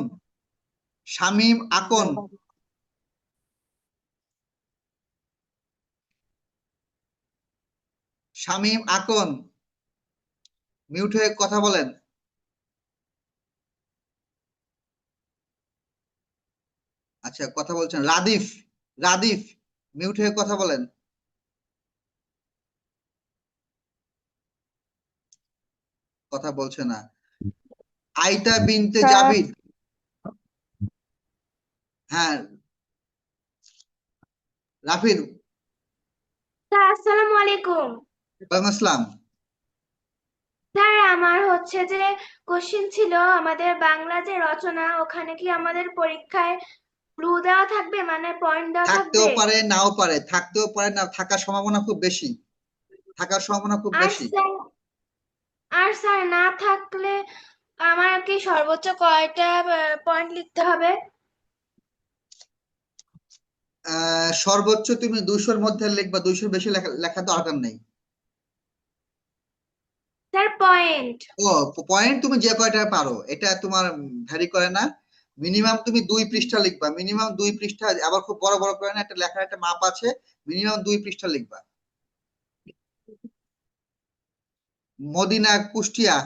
শামীম আকন, শামীম আকন, মিউট হয়ে কথা বলেন। আচ্ছা, কথা বলছেন। রাদিফ, রাদিফ, মিউট হয়ে কথা বলেন। কথা বলছে না। আইতা বিনতে স্যার জাবিদ, হ্যাঁ, রাফিদ। স্যার আসসালামু আলাইকুম। ওয়ালাইকুম আসসালাম। স্যার আমার হচ্ছে যে কোশ্চেন ছিল আমাদের বাংলা যে রচনা, ওখানে কি আমাদের পরীক্ষায় ক্লু দেওয়া থাকবে, মানে পয়েন্ট দেওয়া থাকতেও থাকবে? পারে, নাও পারে, থাকতেও পারে, না থাকার সম্ভাবনা খুব বেশি, থাকার সম্ভাবনা খুব আর বেশি। স্যার না থাকলে আমার কি সর্বোচ্চ কয়টা পয়েন্ট লিখতে হবে? সর্বোচ্চ তুমি 200-র মধ্যে লিখবা, 200-র বেশি লেখা লেখা দরকার নেই। Sir point. ও, পয়েন্ট তুমি যে কয়টা পারো, এটা তোমার ভ্যারি করে না। মিনিমাম তুমি 2 পৃষ্ঠা লিখবা, মিনিমাম 2 পৃষ্ঠা, আবার খুব বড় বড় করে না, একটা লেখার একটা মাপ আছে, মিনিমাম 2 পৃষ্ঠা লিখবা। মদিনা, কুষ্টিয়া।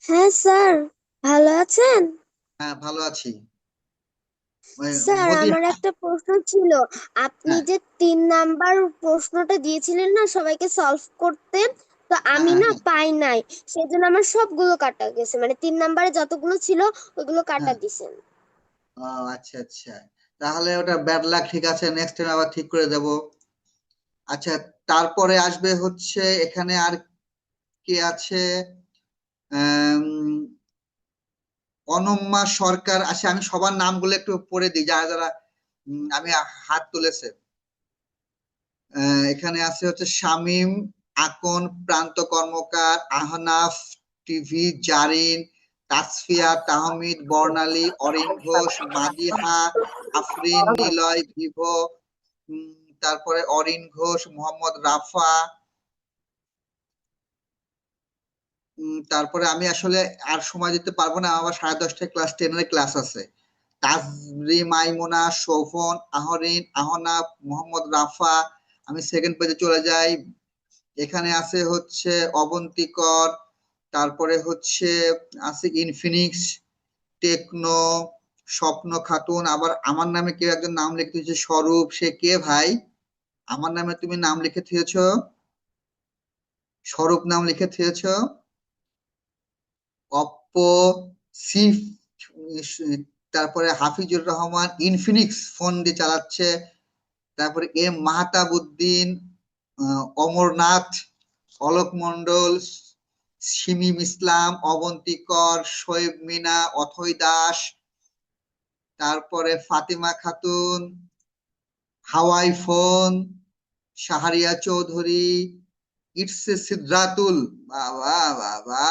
হ্যাঁ স্যার, ভালো আছেন? হ্যাঁ, ভালো আছি। স্যার মোদি, আমার একটা প্রশ্ন ছিল। আপনি হ্যাঁ যে 3 নাম্বার প্রশ্নটা দিয়েছিলেন না সবাইকে সলভ করতে, তো হ্যাঁ আমি হ্যাঁ না হ্যাঁ পাই নাই। সেজন্য আমার সবগুলো কাটা গেছে, মানে 3 নাম্বারে যতগুলো ছিল ওইগুলো কাটা হ্যাঁ। দিছেন। ও, আচ্ছা আচ্ছা, তাহলে ওটা ব্যাড লাক, ঠিক আছে, নেক্সট টাইম আবার ঠিক করে দেব। আচ্ছা, তারপরে আসবে হচ্ছে এখানে আর কে আছে, আম, অনম্যা সরকার। আচ্ছা, আমি সবার নামগুলো একটু পড়ে দিই, যারা যারা আমি হাত তুলেছে। এখানে আছে হচ্ছে শামীম আকন, প্রান্ত কর্মকার, আহনাফ, টিভি, জারিন, তাসফিয়া, তাহমিদ, বর্ণালী, অরিন ঘোষ, মাদিহা, আফরিন, নিলয়, ভিভো, তারপরে অরিন ঘোষ, মোহাম্মদ রাফা, তারপরে আমি আসলে আর সময় দিতে পারবো না, আমার 10:30টায় ক্লাস 10-এর ক্লাস আছে। তাজরি, মাইমুনা, শোভন, আহরিন, আহনাফ, মোহাম্মদ রাফা। আমি সেকেন্ড পেজে চলে যাই। এখানে আছে হচ্ছে অবন্তিকর, তারপরে হচ্ছে আছে ইনফিনিক্স, টেকনো, স্বপ্ন খাতুন। আবার আমার নামে কেউ একজন নাম লিখে দিয়েছে, স্বরূপ। সে কে ভাই? আমার নামে তুমি নাম লিখে দিয়েছ, স্বরূপ নাম লিখে দিয়েছ। অপ্পো, সিফ, তারপরে হাফিজুর রহমান ইনফিনিক্স ফোন দিয়ে চালাচ্ছে। তারপরে এম মাহতাবুদ্দিন, অমরনাথ, অলোক মন্ডল, শিমিম ইসলাম, অবন্তিকর, শোয়েব মিনা, অথৈ দাস, তারপরে ফাতিমা খাতুন, হাওয়াই ফোন, শাহরিয়া চৌধুরী, ইটসে সিদ্রাতুল, বাবা বাবা,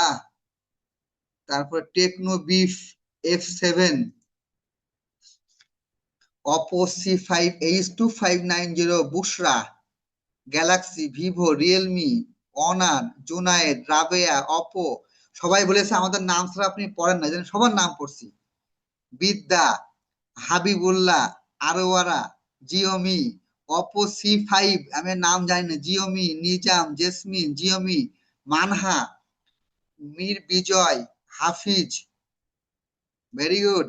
তারপর টেকনো বিফ F7, Oppo C5H2590, Bushra, Galaxy, Vivo, Realme, Honor, Junayed, Rabeya, Oppo. সবাই বলেছে আমাদের নাম ছাড়া আপনি পড়েন না, যেন সবার নাম পড়ছি। বিদ্যা, হাবিবুল্লাহ, আরোয়ারা, জিওমি, অপো C5, আমি নাম জানি না, Xiaomi, Nizam, Jesmin, Xiaomi, Manha, Mir Bijoy, Hafiz, very good,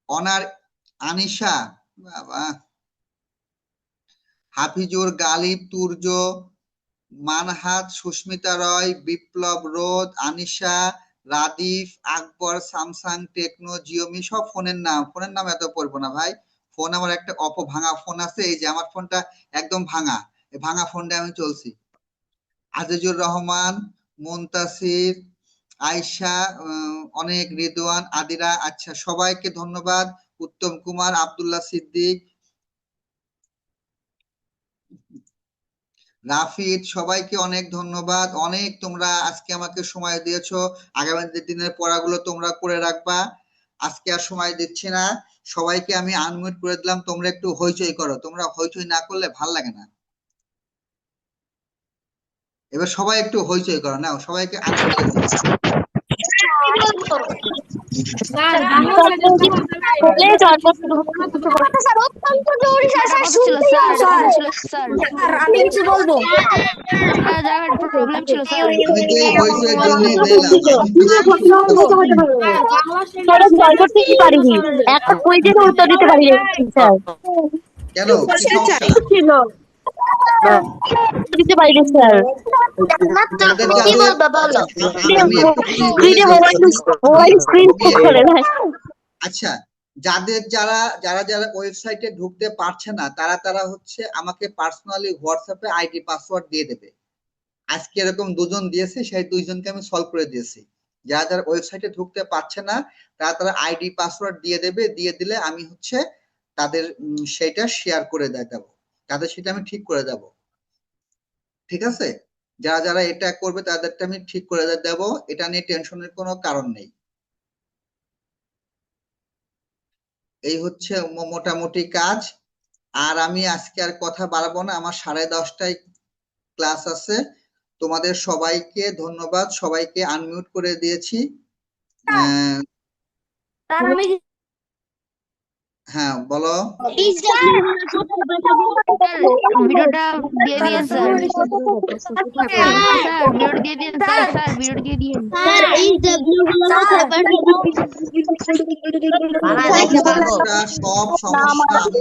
Honor, Anisha, বাবা, হাফিজুর, গালিব, তুর্য, মানহাত, সুস্মিতা রয়, বিপ্লব, রোদ, Anisha, Radif, Akbar, Samsung, Tecno, Xiaomi. সব ফোনের নাম, ফোনের নাম এত পড়বো না ভাই। ফোন আমার একটা অপো ভাঙা ফোন আছে, এই যে আমার ফোনটা একদম ভাঙা, এই ভাঙা ফোনটা আমি চলছি। আজিজুর রহমান, মুনতাসির, আয়শা, অনেক, রিদওয়ান, আদিরা। আচ্ছা, সবাইকে ধন্যবাদ। উত্তম কুমার, আব্দুল্লাহ সিদ্দিক, রাফিদ, সবাইকে অনেক ধন্যবাদ। অনেক তোমরা আজকে আমাকে সময় দিয়েছো। আগামী দিনের পড়াগুলো তোমরা করে রাখবা। আজকে আর সময় দিচ্ছি না। সবাইকে আমি আনমিউট করে দিলাম, তোমরা একটু হইচই করো। তোমরা হইচই না করলে ভাল লাগে না। এবার সবাই একটু হইচই করো, নাও সবাইকে আনমিউট করে দিলাম। আমি কিছু বলবো। তুমি তো এই হইচইয়ের জন্যই দিলাম। কেন, কি সমস্যা? যাদের আমি একটু আচ্ছা, যারা ওয়েবসাইটে ঢুকতে পারছে না তারা হচ্ছে আমাকে পার্সোনালি হোয়াটসঅ্যাপে আইডি পাসওয়ার্ড দিয়ে দেবে। আজকে এরকম দুজন দিয়েছে, সেই দুইজনকে আমি সলভ করে দিয়েছি। যারা ওয়েবসাইটে ঢুকতে পারছে না তারা আইডি পাসওয়ার্ড দিয়ে দেবে, দিয়ে দিলে আমি হচ্ছে তাদের সেটা শেয়ার করে দেব, তাদের সেটা আমি ঠিক করে দেব। ঠিক আছে, যারা এটা করবে তাদেরটা আমি ঠিক করে দেব, এটা নিয়ে টেনশনের কোনো কারণ নেই। এই হচ্ছে মোটামুটি কাজ। আর আমি আজকে আর কথা বাড়াবো না, আমার 10:30টায় ক্লাস আছে। তোমাদের সবাইকে ধন্যবাদ, সবাইকে আনমিউট করে দিয়েছি। হ্যাঁ বলো। ভিডিওটা দিয়ে দিয়েন স্যার, ভিডিওটা দিয়ে দিন স্যার, ভিডিওটা দিয়ে দিন সব সমস্যা আমি